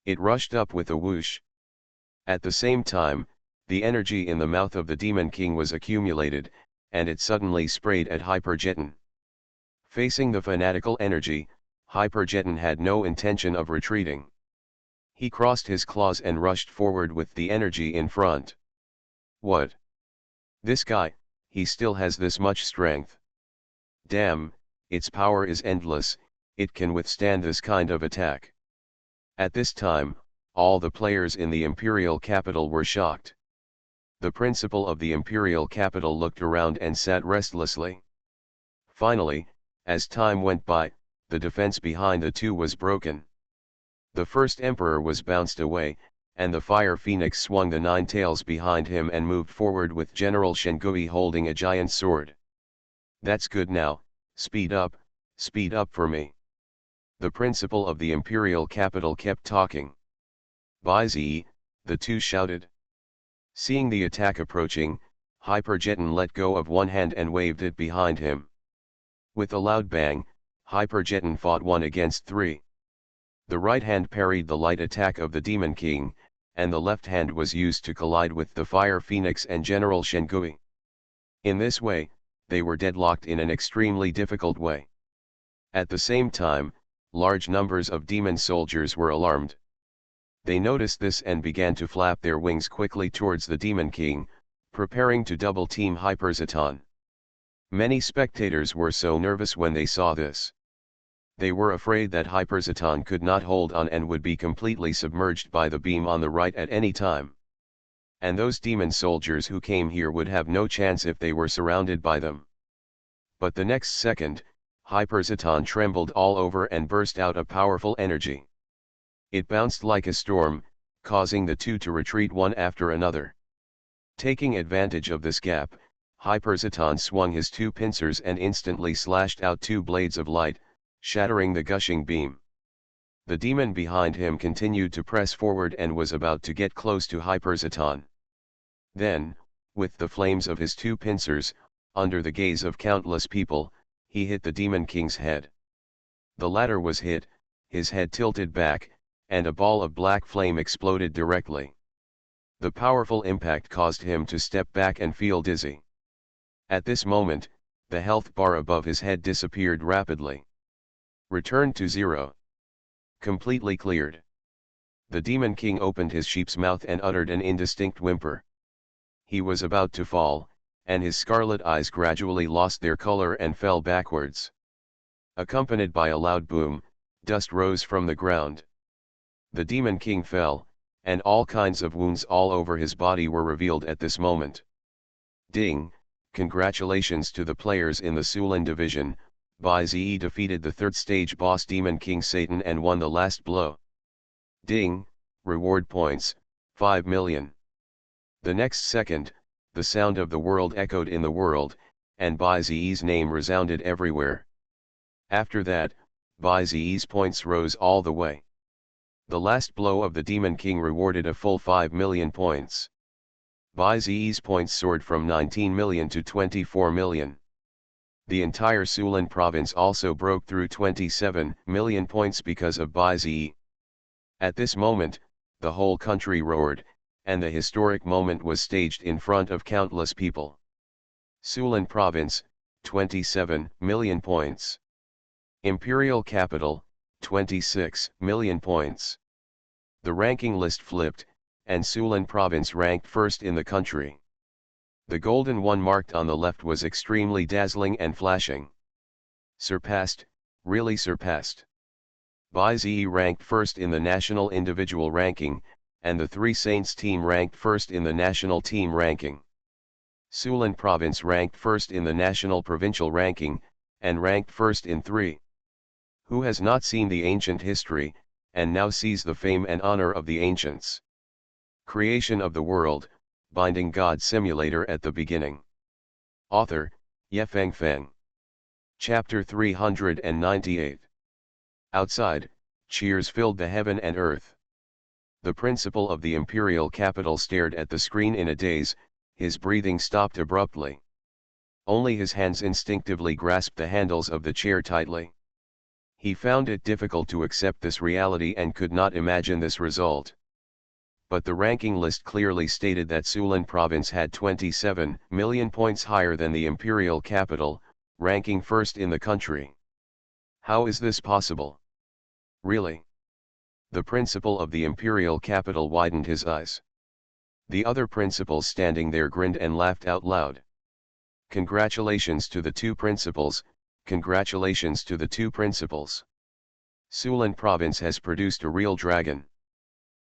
It rushed up with a whoosh. At the same time, the energy in the mouth of the Demon King was accumulated, and it suddenly sprayed at Hypergeton. Facing the fanatical energy, Hypergeton had no intention of retreating. He crossed his claws and rushed forward with the energy in front. What? This guy, he still has this much strength. Damn, its power is endless, it can withstand this kind of attack. At this time, all the players in the imperial capital were shocked. The principal of the imperial capital looked around and sat restlessly. Finally, as time went by, the defense behind the two was broken. The first emperor was bounced away, and the fire phoenix swung the 9 tails behind him and moved forward with General Shengui holding a giant sword. "That's good now, speed up for me." The principal of the imperial capital kept talking. "By Ze," the two shouted. Seeing the attack approaching, Hypergeton let go of one hand and waved it behind him. With a loud bang, Hypergeton fought 1 against 3. The right hand parried the light attack of the Demon King, and the left hand was used to collide with the Fire Phoenix and General Shengui. In this way, they were deadlocked in an extremely difficult way. At the same time, large numbers of demon soldiers were alarmed. They noticed this and began to flap their wings quickly towards the Demon King, preparing to double-team Hyperzeton. Many spectators were so nervous when they saw this. They were afraid that Hyperzeton could not hold on and would be completely submerged by the beam on the right at any time. And those demon soldiers who came here would have no chance if they were surrounded by them. But the next second, Hyperzeton trembled all over and burst out a powerful energy. It bounced like a storm, causing the two to retreat one after another. Taking advantage of this gap, Hyperzeton swung his 2 pincers and instantly slashed out 2 blades of light, shattering the gushing beam. The demon behind him continued to press forward and was about to get close to Hyperzeton. Then, with the flames of his 2 pincers, under the gaze of countless people, he hit the Demon King's head. The latter was hit, his head tilted back, and a ball of black flame exploded directly. The powerful impact caused him to step back and feel dizzy. At this moment, the health bar above his head disappeared rapidly. Returned to 0. Completely cleared. The Demon King opened his sheep's mouth and uttered an indistinct whimper. He was about to fall, and his scarlet eyes gradually lost their color and fell backwards. Accompanied by a loud boom, dust rose from the ground. The Demon King fell, and all kinds of wounds all over his body were revealed at this moment. Ding! Congratulations to the players in the Sulin division. Bai Ze defeated the 3rd stage boss Demon King Satan and won the last blow. Ding! Reward points, 5 million. The next second, the sound of the world echoed in the world, and Bai Ze's name resounded everywhere. After that, Bai Ze's points rose all the way. The last blow of the Demon King rewarded a full 5 million points. Bai Ze's points soared from 19 million to 24 million. The entire Sulin province also broke through 27 million points because of Bai Ze. At this moment, the whole country roared, and the historic moment was staged in front of countless people. Sulin province, 27 million points. Imperial capital, 26 million points. The ranking list flipped, and Sulin province ranked first in the country. The golden one marked on the left was extremely dazzling and flashing. Surpassed, really surpassed. Bai Ze ranked first in the national individual ranking, and the 3 Saints team ranked first in the national team ranking. Sulin province ranked first in the national provincial ranking, and ranked first in 3. Who has not seen the ancient history, and now sees the fame and honor of the ancients? Creation of the world, Binding God Simulator at the beginning. Author, Yefeng Feng. Chapter 398. Outside, cheers filled the heaven and earth. The principal of the imperial capital stared at the screen in a daze, his breathing stopped abruptly. Only his hands instinctively grasped the handles of the chair tightly. He found it difficult to accept this reality and could not imagine this result. But the ranking list clearly stated that Sulin province had 27 million points higher than the imperial capital, ranking first in the country. How is this possible? Really? The principal of the imperial capital widened his eyes. The other principals standing there grinned and laughed out loud. Congratulations to the 2 principals, congratulations to the 2 principals. Sulan province has produced a real dragon.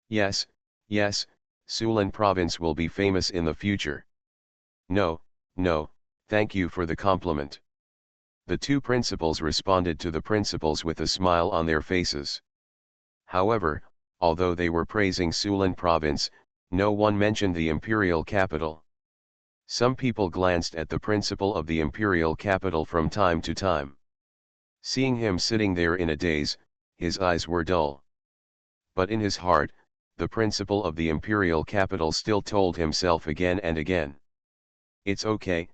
Yes, yes, Sulan province will be famous in the future. No, no, thank you for the compliment. The two principals responded to the principals with a smile on their faces. However, although they were praising Sulan province, no one mentioned the imperial capital. Some people glanced at the principal of the imperial capital from time to time. Seeing him sitting there in a daze, his eyes were dull. But in his heart, the principal of the imperial capital still told himself again and again. It's okay,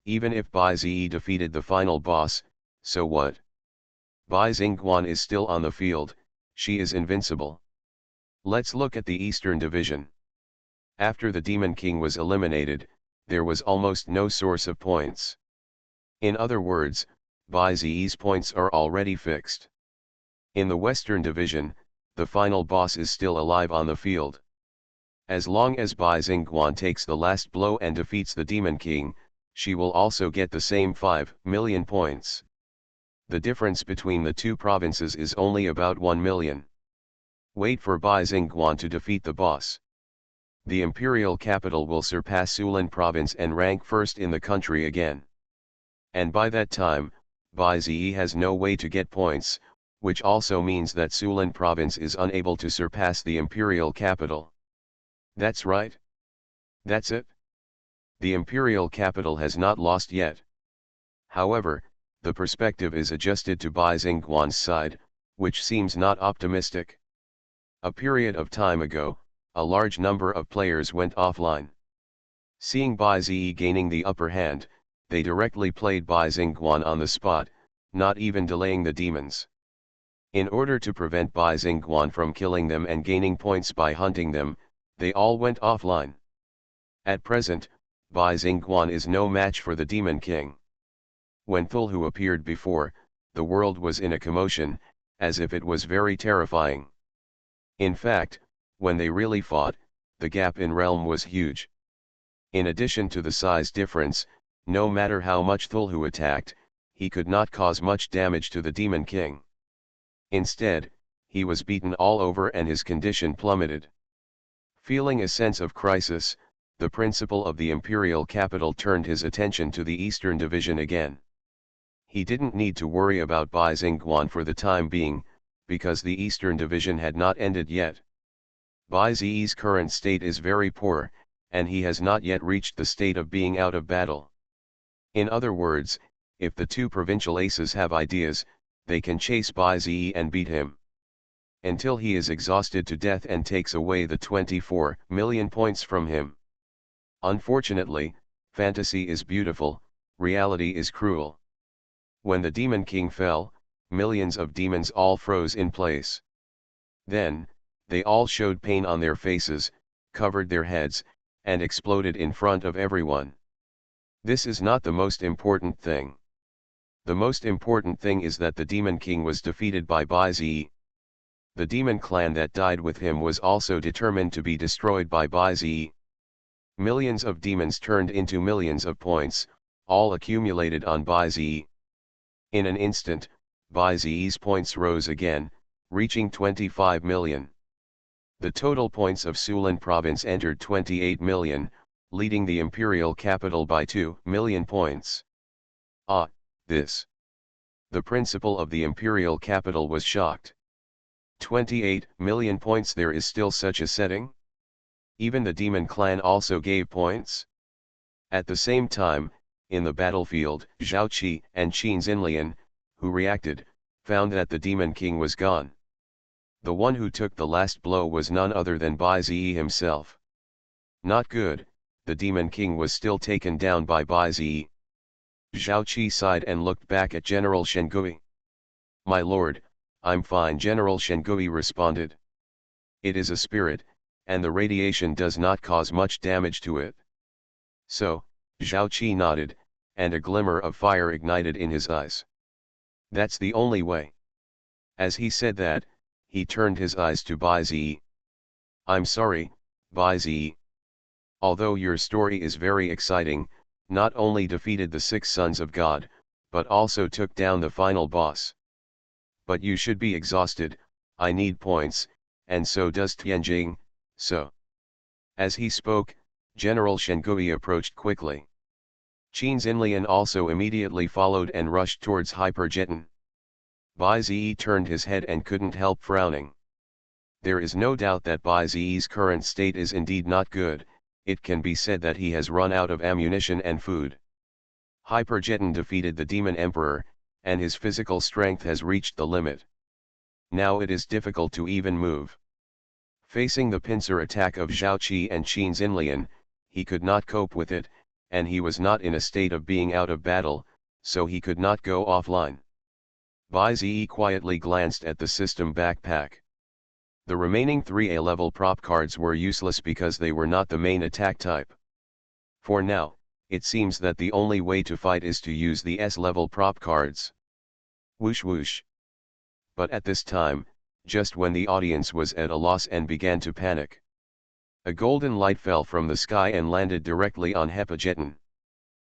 even if Bai Ziyi defeated the final boss, so what? Bai Xingguan is still on the field, she is invincible. Let's look at the Eastern Division. After the Demon King was eliminated, there was almost no source of points. In other words, Bai Ziyi's points are already fixed. In the Western Division, the final boss is still alive on the field. As long as Bai Xingguan takes the last blow and defeats the Demon King, she will also get the same 5 million points. The difference between the two provinces is only about 1 million. Wait for Bai Xingguan to defeat the boss. The imperial capital will surpass Sulan province and rank first in the country again. And by that time, Bai Ziyi has no way to get points, which also means that Sulan province is unable to surpass the imperial capital. That's right. That's it. The imperial capital has not lost yet. However, the perspective is adjusted to Bai Xingguan's side, which seems not optimistic. A period of time ago, a large number of players went offline. Seeing Bai Ziyi gaining the upper hand, they directly played Bai Xingguan on the spot, not even delaying the demons. In order to prevent Bai Xingguan from killing them and gaining points by hunting them, they all went offline. At present, Bai Xingguan is no match for the Demon King. When Thulhu appeared before, the world was in a commotion, as if it was very terrifying. In fact, when they really fought, the gap in realm was huge. In addition to the size difference, no matter how much Thulhu attacked, he could not cause much damage to the Demon King. Instead, he was beaten all over and his condition plummeted. Feeling a sense of crisis, the principal of the imperial capital turned his attention to the Eastern Division again. He didn't need to worry about Bai Xingguan for the time being, because the Eastern Division had not ended yet. Bai Ziyi's current state is very poor, and he has not yet reached the state of being out of battle. In other words, if the two provincial aces have ideas, they can chase Bai Ziyi and beat him. Until he is exhausted to death and takes away the 24 million points from him. Unfortunately, fantasy is beautiful, reality is cruel. When the Demon King fell, millions of demons all froze in place. Then, they all showed pain on their faces, covered their heads, and exploded in front of everyone. This is not the most important thing. The most important thing is that the Demon King was defeated by Bai Ziyi. The demon clan that died with him was also determined to be destroyed by Bai Ziyi. Millions of demons turned into millions of points, all accumulated on Bai Ziyi. In an instant, Bai Ziyi's points rose again, reaching 25 million. The total points of Sulan province entered 28 million, leading the imperial capital by 2 million points. Ah, this. The principal of the imperial capital was shocked. 28 million points, there is still such a setting? Even the demon clan also gave points? At the same time, in the battlefield, Zhao Qi and Qin Xinlian, who reacted, found that the Demon King was gone. The one who took the last blow was none other than Bai Ziyi himself. Not good, the Demon King was still taken down by Bai Ziyi. Zhao Qi sighed and looked back at General Shengui. "My lord, I'm fine," General Shengui responded. "It is a spirit, and the radiation does not cause much damage to it." So, Zhao Qi nodded, and a glimmer of fire ignited in his eyes. "That's the only way." As he said that, he turned his eyes to Bai Ziyi. "I'm sorry, Bai Ziyi. Although your story is very exciting, not only defeated the 6 sons of God, but also took down the final boss. But you should be exhausted, I need points, and so does Tianjing, so. As he spoke, General Shengui approached quickly. Qin Xinlian also immediately followed and rushed towards Hyperjeton. Bai Ziyi turned his head and couldn't help frowning. There is no doubt that Bai Ziyi's current state is indeed not good. It can be said that he has run out of ammunition and food. Hyperjeton defeated the Demon Emperor, and his physical strength has reached the limit. Now it is difficult to even move. Facing the pincer attack of Zhao Qi and Qin Xinlian, he could not cope with it, and he was not in a state of being out of battle, so he could not go offline. Bai Ziyi quietly glanced at the system backpack. The remaining 3 A-level prop cards were useless because they were not the main attack type. For now, it seems that the only way to fight is to use the S-level prop cards. Whoosh whoosh. But at this time, just when the audience was at a loss and began to panic, a golden light fell from the sky and landed directly on Hyperjeton.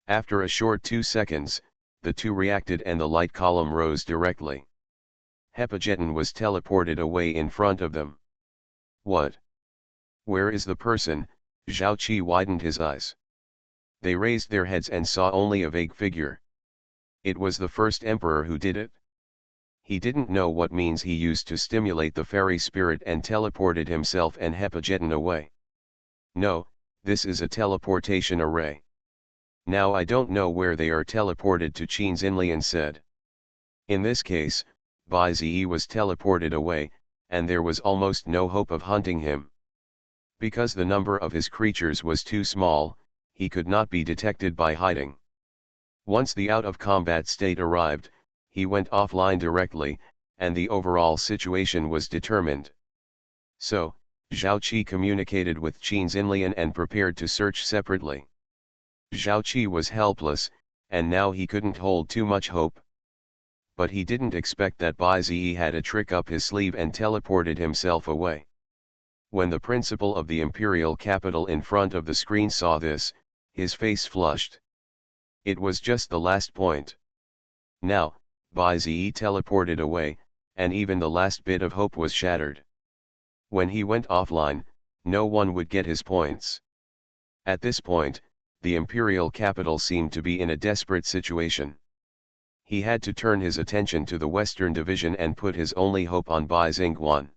After a short 2 seconds, the two reacted and the light column rose directly. Hyperjeton was teleported away in front of them. What? Where is the person? Zhao Qi widened his eyes. They raised their heads and saw only a vague figure. It was the first emperor who did it. He didn't know what means he used to stimulate the fairy spirit and teleported himself and Hyperjeton away. No, this is a teleportation array. Now I don't know where they are teleported to, Qin Xinlian said. In this case, Bai Ziyi was teleported away, and there was almost no hope of hunting him. Because the number of his creatures was too small, he could not be detected by hiding. Once the out-of-combat state arrived, he went offline directly, and the overall situation was determined. So, Zhao Qi communicated with Qin Xinlian and prepared to search separately. Zhao Qi was helpless, and now he couldn't hold too much hope. But he didn't expect that Bai Ziyi had a trick up his sleeve and teleported himself away. When the principal of the imperial capital in front of the screen saw this, his face flushed. It was just the last point. Now, Bai Ziyi teleported away, and even the last bit of hope was shattered. When he went offline, no one would get his points. At this point, the imperial capital seemed to be in a desperate situation. He had to turn his attention to the Western Division and put his only hope on Bai Xingguan.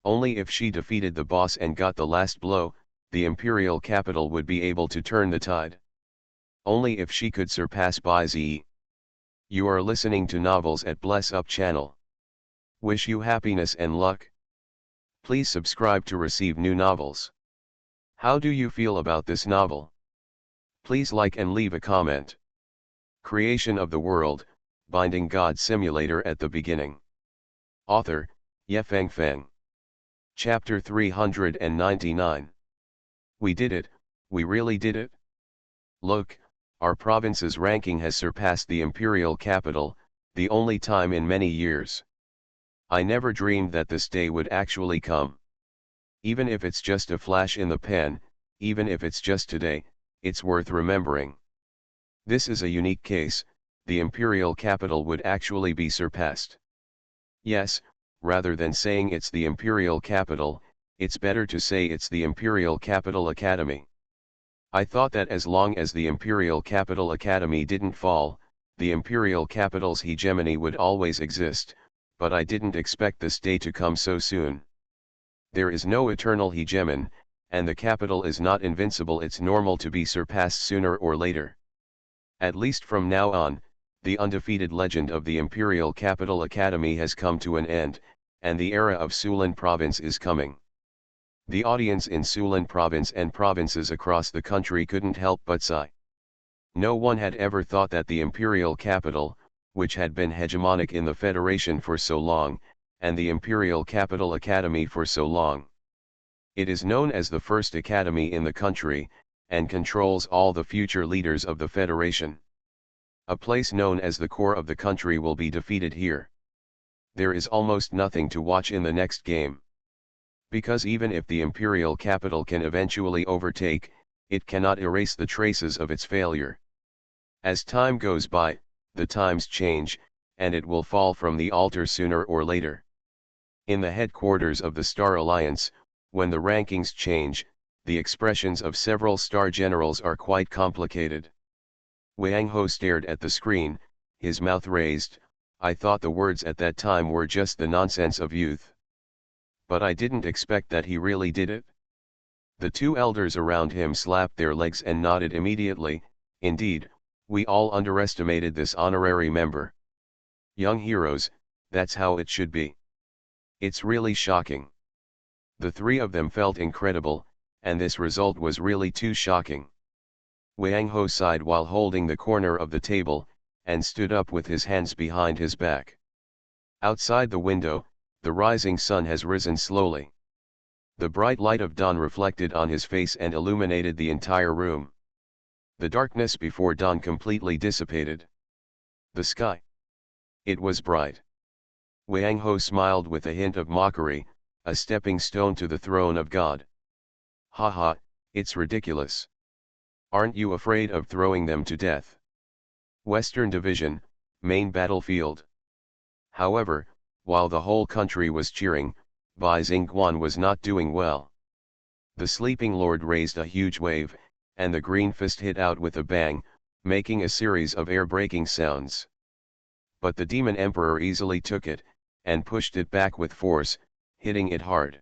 Only if she defeated the boss and got the last blow, the imperial capital would be able to turn the tide. Only if she could surpass Bai Ziyi. You are listening to Novels at Bless Up channel. Wish you happiness and luck. Please subscribe to receive new novels. How do you feel about this novel? Please like and leave a comment. Creation of the World, Binding God Simulator at the beginning. Author, Yefeng Feng. Chapter 399. We did it, we really did it. Look, our province's ranking has surpassed the imperial capital, the only time in many years. I never dreamed that this day would actually come. Even if it's just a flash in the pan, even if it's just today, it's worth remembering. This is a unique case, the imperial capital would actually be surpassed. Yes, rather than saying it's the imperial capital, it's better to say it's the Imperial Capital Academy. I thought that as long as the Imperial Capital Academy didn't fall, the Imperial Capital's hegemony would always exist, but I didn't expect this day to come so soon. There is no eternal hegemon, and the capital is not invincible. It's normal to be surpassed sooner or later. At least from now on, the undefeated legend of the Imperial Capital Academy has come to an end, and the era of Sulan Province is coming. The audience in Sulan Province and provinces across the country couldn't help but sigh. No one had ever thought that the Imperial Capital, which had been hegemonic in the Federation for so long, and the Imperial Capital Academy for so long. It is known as the first academy in the country, and controls all the future leaders of the Federation. A place known as the core of the country will be defeated here. There is almost nothing to watch in the next game. Because even if the Imperial Capital can eventually overtake, it cannot erase the traces of its failure. As time goes by, the times change, and it will fall from the altar sooner or later. In the headquarters of the Star Alliance, when the rankings change, the expressions of several star generals are quite complicated. Wang Ho stared at the screen, his mouth raised. I thought the words at that time were just the nonsense of youth. But I didn't expect that he really did it. The two elders around him slapped their legs and nodded immediately. Indeed, we all underestimated this honorary member. Young heroes, that's how it should be. It's really shocking. The three of them felt incredible, and this result was really too shocking. Wang Ho sighed while holding the corner of the table, and stood up with his hands behind his back. Outside the window, the rising sun has risen slowly. The bright light of dawn reflected on his face and illuminated the entire room. The darkness before dawn completely dissipated. The sky. It was bright. Wang Ho smiled with a hint of mockery, a stepping stone to the throne of God. Haha, it's ridiculous. Aren't you afraid of throwing them to death? Western Division, main battlefield. However, while the whole country was cheering, Bai Xingguan was not doing well. The sleeping lord raised a huge wave, and the green fist hit out with a bang, making a series of air-breaking sounds. But the demon emperor easily took it, and pushed it back with force, hitting it hard.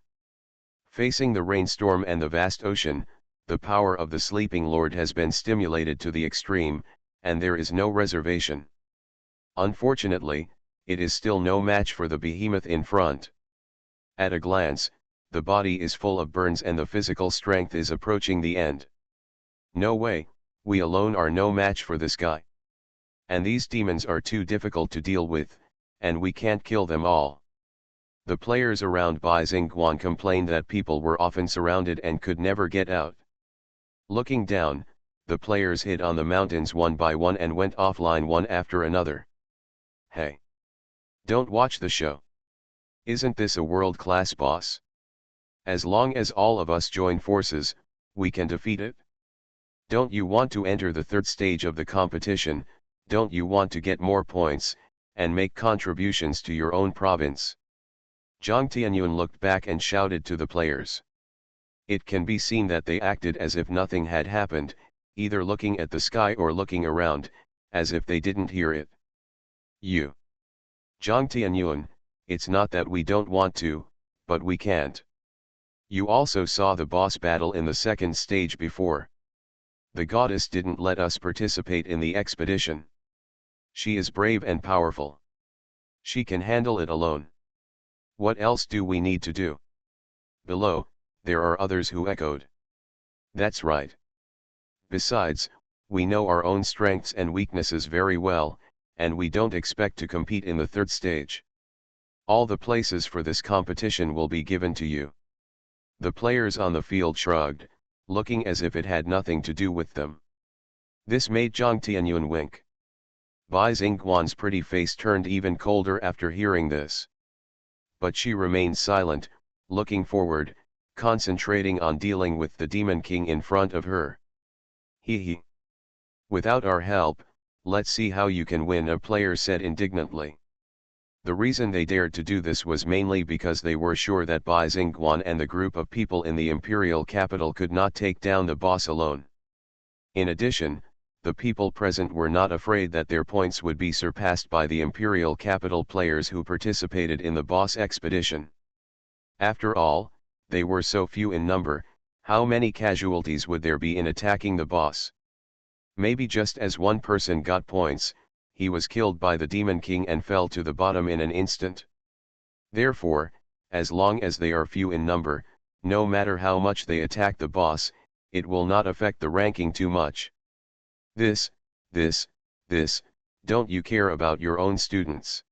Facing the rainstorm and the vast ocean, the power of the sleeping lord has been stimulated to the extreme, and there is no reservation. Unfortunately, it is still no match for the behemoth in front. At a glance, the body is full of burns and the physical strength is approaching the end. No way, we alone are no match for this guy. And these demons are too difficult to deal with, and we can't kill them all. The players around Bai Xingguan complained that people were often surrounded and could never get out. Looking down, the players hid on the mountains one by one and went offline one after another. Hey! Don't watch the show. Isn't this a world-class boss? As long as all of us join forces, we can defeat it. Don't you want to enter the third stage of the competition? Don't you want to get more points, and make contributions to your own province? Zhang Tianyun looked back and shouted to the players. It can be seen that they acted as if nothing had happened, either looking at the sky or looking around, as if they didn't hear it. You. Zhang Tianyun, it's not that we don't want to, but we can't. You also saw the boss battle in the second stage before. The goddess didn't let us participate in the expedition. She is brave and powerful. She can handle it alone. What else do we need to do? Below, there are others who echoed. That's right. Besides, we know our own strengths and weaknesses very well, and we don't expect to compete in the third stage. All the places for this competition will be given to you. The players on the field shrugged, looking as if it had nothing to do with them. This made Zhang Tianyun wink. Bai Xingguan's pretty face turned even colder after hearing this. But she remained silent, looking forward, concentrating on dealing with the Demon King in front of her. Hee. Without our help, let's see how you can win, a player said indignantly. The reason they dared to do this was mainly because they were sure that Bai Xingguan and the group of people in the imperial capital could not take down the boss alone. In addition, the people present were not afraid that their points would be surpassed by the imperial capital players who participated in the boss expedition. After all, they were so few in number, how many casualties would there be in attacking the boss? Maybe just as one person got points, he was killed by the Demon King and fell to the bottom in an instant. Therefore, as long as they are few in number, no matter how much they attack the boss, it will not affect the ranking too much. This, don't you care about your own students?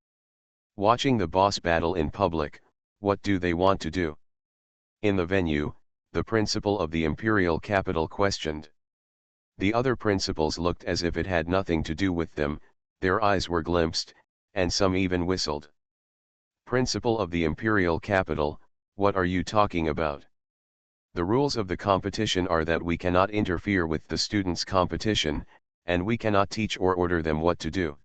Watching the boss battle in public, what do they want to do? In the venue, the principal of the imperial capital questioned. The other principals looked as if it had nothing to do with them, their eyes were glimpsed, and some even whistled. Principal of the imperial capital, what are you talking about? The rules of the competition are that we cannot interfere with the students' competition, and we cannot teach or order them what to do.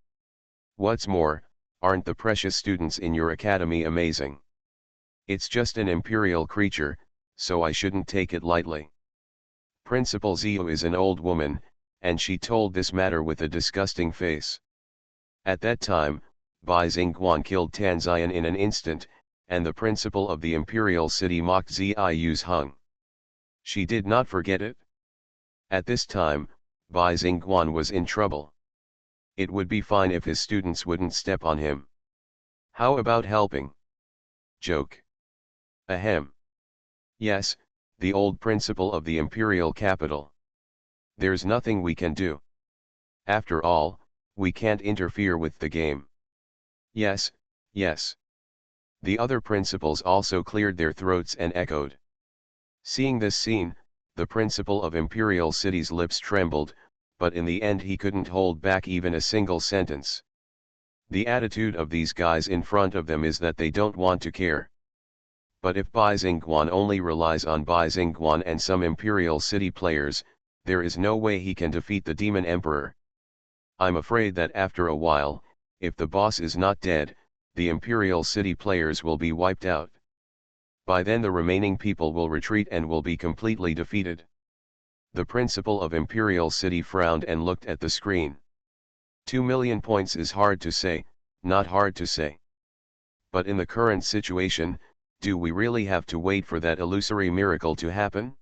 What's more, Aren't the precious students in your academy amazing? It's just an imperial creature, so I shouldn't take it lightly. Principal Zio is an old woman, and she told this matter with a disgusting face. At that time, Bai Xingguan killed Tan Zian in an instant, and the principal of the imperial city mocked Ziu's hung. She did not forget it. At this time, Bai Xingguan was in trouble. It would be fine if his students wouldn't step on him. How about helping? Joke. Ahem. Yes, the old principal of the imperial capital. There's nothing we can do. After all, we can't interfere with the game. Yes, yes. The other principals also cleared their throats and echoed. Seeing this scene, the principal of imperial city's lips trembled, but in the end he couldn't hold back even a single sentence. The attitude of these guys in front of them is that they don't want to care. But if Bai Xingguan only relies on Bai Xingguan and some imperial city players, there is no way he can defeat the demon emperor. I'm afraid that after a while, if the boss is not dead, the imperial city players will be wiped out. By then the remaining people will retreat and will be completely defeated. The principal of imperial city frowned and looked at the screen. 2 million points is hard to say, not hard to say. But in the current situation, do we really have to wait for that illusory miracle to happen?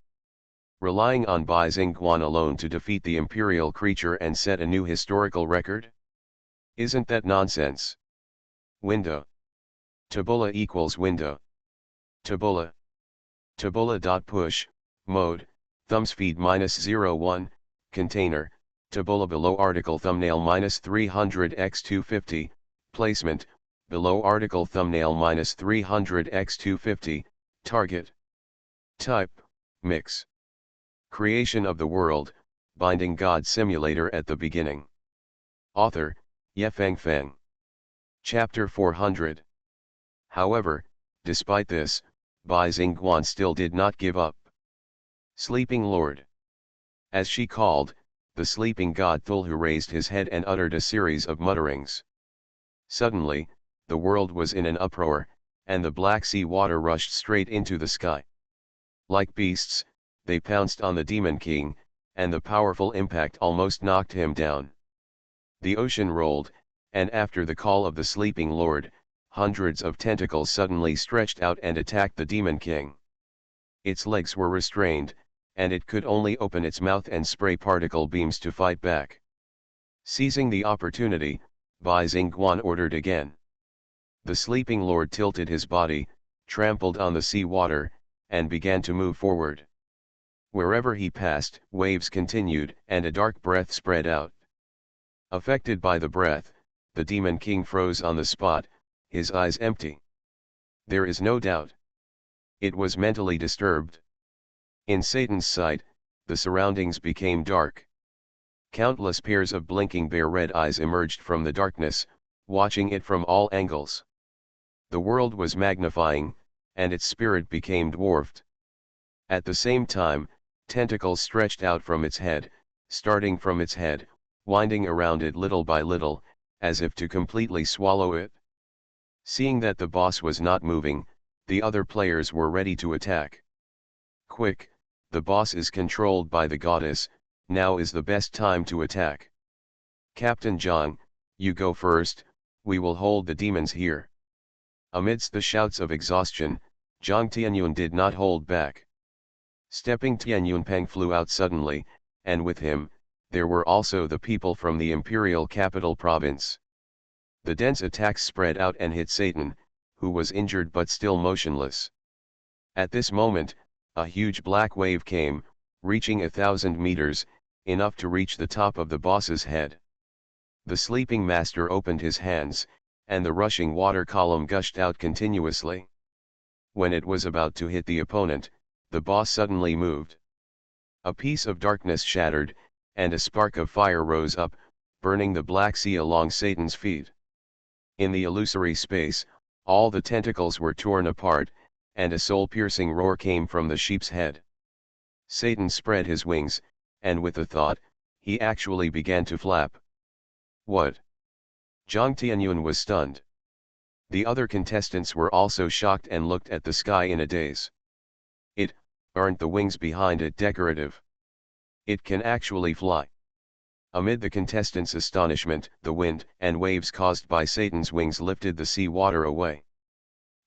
Relying on Bai Xingguan alone to defeat the imperial creature and set a new historical record? Isn't that nonsense? Window. Tabula equals window. Tabula. Tabula.push, mode, thumbs feed -01, container, tabula below article thumbnail -300x250, placement, below article thumbnail -300x250, target. Type, mix. Creation of the world, binding God simulator at the beginning. Author, Yefeng Feng. Chapter 400. However, despite this, Bai Xingguan still did not give up. Sleeping Lord. As she called, the sleeping god Thulhu raised his head and uttered a series of mutterings. Suddenly, the world was in an uproar, and the Black Sea water rushed straight into the sky. Like beasts, they pounced on the Demon King, and the powerful impact almost knocked him down. The ocean rolled, and after the call of the sleeping lord, hundreds of tentacles suddenly stretched out and attacked the Demon King. Its legs were restrained, and it could only open its mouth and spray particle beams to fight back. Seizing the opportunity, Bai Xingguan ordered again. The sleeping lord tilted his body, trampled on the sea water, and began to move forward. Wherever he passed, waves continued, and a dark breath spread out. Affected by the breath, the Demon King froze on the spot, his eyes empty. There is no doubt. It was mentally disturbed. In Satan's sight, the surroundings became dark. Countless pairs of blinking bare red eyes emerged from the darkness, watching it from all angles. The world was magnifying, and its spirit became dwarfed. At the same time, tentacles stretched out from its head, starting from its head, winding around it little by little, as if to completely swallow it. Seeing that the boss was not moving, the other players were ready to attack. Quick, the boss is controlled by the goddess, now is the best time to attack. Captain Zhang, you go first, we will hold the demons here. Amidst the shouts of exhaustion, Zhang Tianyun did not hold back. Stepping Tianyunpeng flew out suddenly, and with him, there were also the people from the imperial capital province. The dense attacks spread out and hit Satan, who was injured but still motionless. At this moment, a huge black wave came, reaching 1,000 meters, enough to reach the top of the boss's head. The sleeping master opened his hands, and the rushing water column gushed out continuously. When it was about to hit the opponent, the boss suddenly moved. A piece of darkness shattered, and a spark of fire rose up, burning the Black Sea along Satan's feet. In the illusory space, all the tentacles were torn apart, and a soul-piercing roar came from the sheep's head. Satan spread his wings, and with a thought, he actually began to flap. What? Zhang Tianyun was stunned. The other contestants were also shocked and looked at the sky in a daze. Aren't the wings behind it decorative? It can actually fly. Amid the contestants' astonishment, the wind and waves caused by Satan's wings lifted the sea water away.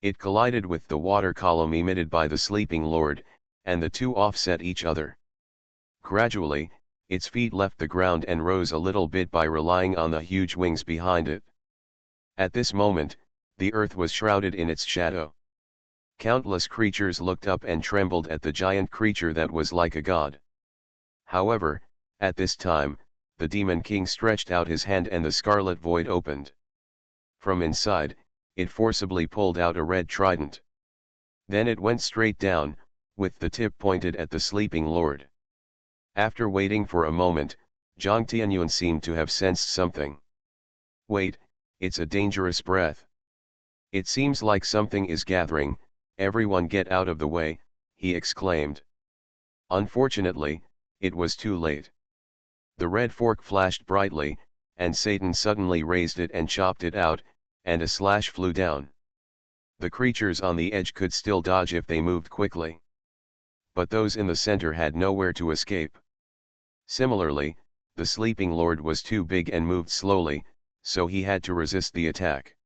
It collided with the water column emitted by the sleeping Lord, and the two offset each other. Gradually, its feet left the ground and rose a little bit by relying on the huge wings behind it. At this moment, the earth was shrouded in its shadow. Countless creatures looked up and trembled at the giant creature that was like a god. However, at this time, the demon king stretched out his hand and the scarlet void opened. From inside, it forcibly pulled out a red trident. Then it went straight down, with the tip pointed at the sleeping Lord. After waiting for a moment, Zhang Tianyuan seemed to have sensed something. Wait, it's a dangerous breath. It seems like something is gathering, everyone get out of the way, he exclaimed. Unfortunately, it was too late. The red fork flashed brightly, and Satan suddenly raised it and chopped it out, and a slash flew down. The creatures on the edge could still dodge if they moved quickly. But those in the center had nowhere to escape. Similarly, the sleeping Lord was too big and moved slowly, so he had to resist the attack.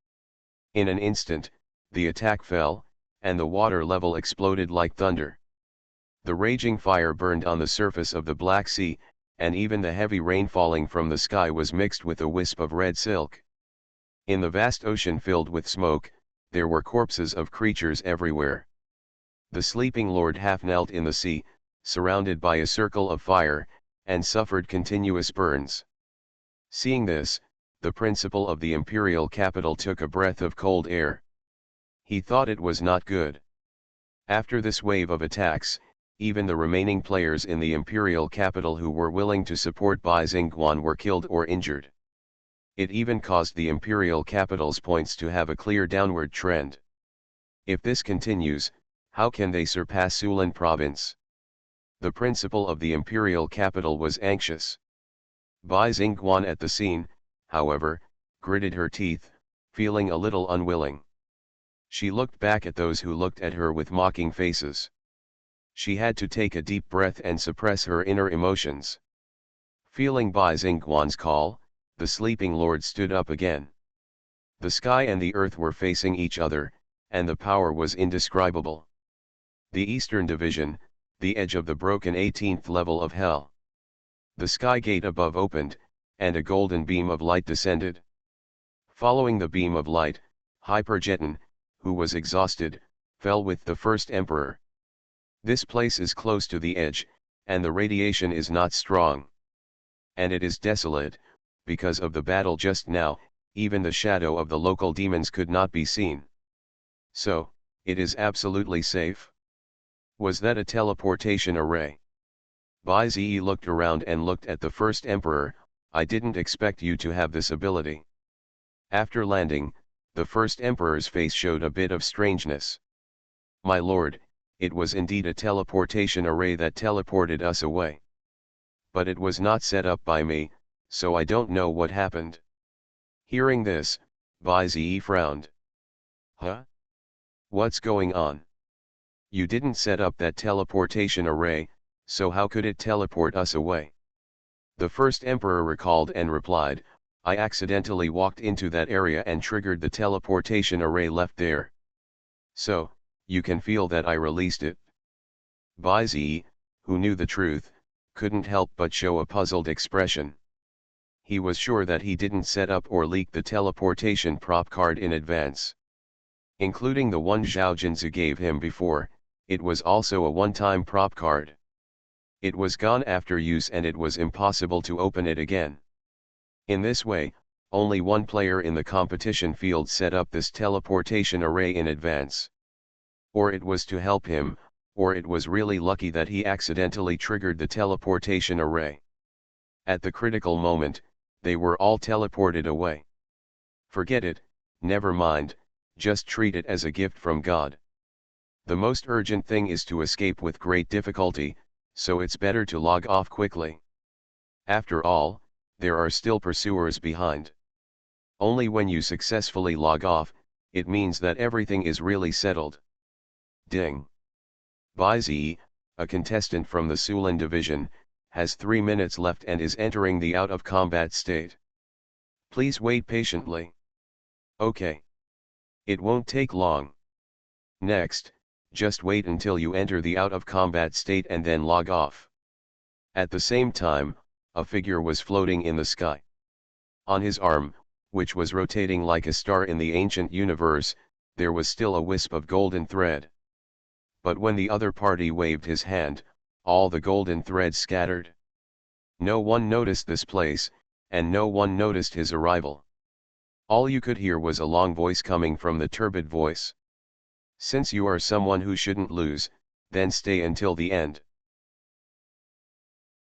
In an instant, the attack fell, and the water level exploded like thunder. The raging fire burned on the surface of the Black Sea, and even the heavy rain falling from the sky was mixed with a wisp of red silk. In the vast ocean filled with smoke, there were corpses of creatures everywhere. The sleeping Lord half knelt in the sea, surrounded by a circle of fire, and suffered continuous burns. Seeing this, the principal of the imperial capital took a breath of cold air. He thought it was not good. After this wave of attacks, even the remaining players in the imperial capital who were willing to support Bai Xingguan were killed or injured. It even caused the imperial capital's points to have a clear downward trend. If this continues, how can they surpass Sulan province? The principal of the imperial capital was anxious. Bai Xingguan at the scene, however, gritted her teeth, feeling a little unwilling. She looked back at those who looked at her with mocking faces. She had to take a deep breath and suppress her inner emotions. Feeling Bai Xingguan's call, the sleeping Lord stood up again. The sky and the earth were facing each other, and the power was indescribable. The Eastern Division, the edge of the broken 18th level of hell. The sky gate above opened, and a golden beam of light descended. Following the beam of light, Hypergeton, who was exhausted, fell with the first emperor. This place is close to the edge, and the radiation is not strong. And it is desolate, because of the battle just now, even the shadow of the local demons could not be seen. So, it is absolutely safe? Was that a teleportation array? Bai Zi looked around and looked at the first emperor. I didn't expect you to have this ability. After landing, the first emperor's face showed a bit of strangeness. My lord, it was indeed a teleportation array that teleported us away. But it was not set up by me, so I don't know what happened. Hearing this, Bai Zi frowned. Huh? What's going on? You didn't set up that teleportation array, so how could it teleport us away? The first emperor recalled and replied, I accidentally walked into that area and triggered the teleportation array left there. So, you can feel that I released it. Bai Zi, who knew the truth, couldn't help but show a puzzled expression. He was sure that he didn't set up or leak the teleportation prop card in advance. Including the one Zhao Jinzi gave him before, it was also a one-time prop card. It was gone after use and it was impossible to open it again. In this way, only one player in the competition field set up this teleportation array in advance. Or it was to help him, or it was really lucky that he accidentally triggered the teleportation array. At the critical moment, they were all teleported away. Forget it, never mind, just treat it as a gift from God. The most urgent thing is to escape with great difficulty, so it's better to log off quickly. After all, there are still pursuers behind. Only when you successfully log off, it means that everything is really settled. Ding. Baizi, a contestant from the Sulan division, has 3 minutes left and is entering the out of combat state. Please wait patiently. Okay. It won't take long. Next, just wait until you enter the out of combat state and then log off. At the same time, a figure was floating in the sky. On his arm, which was rotating like a star in the ancient universe, there was still a wisp of golden thread. But when the other party waved his hand, all the golden threads scattered. No one noticed this place, and no one noticed his arrival. All you could hear was a long voice coming from the turbid voice. Since you are someone who shouldn't lose, then stay until the end.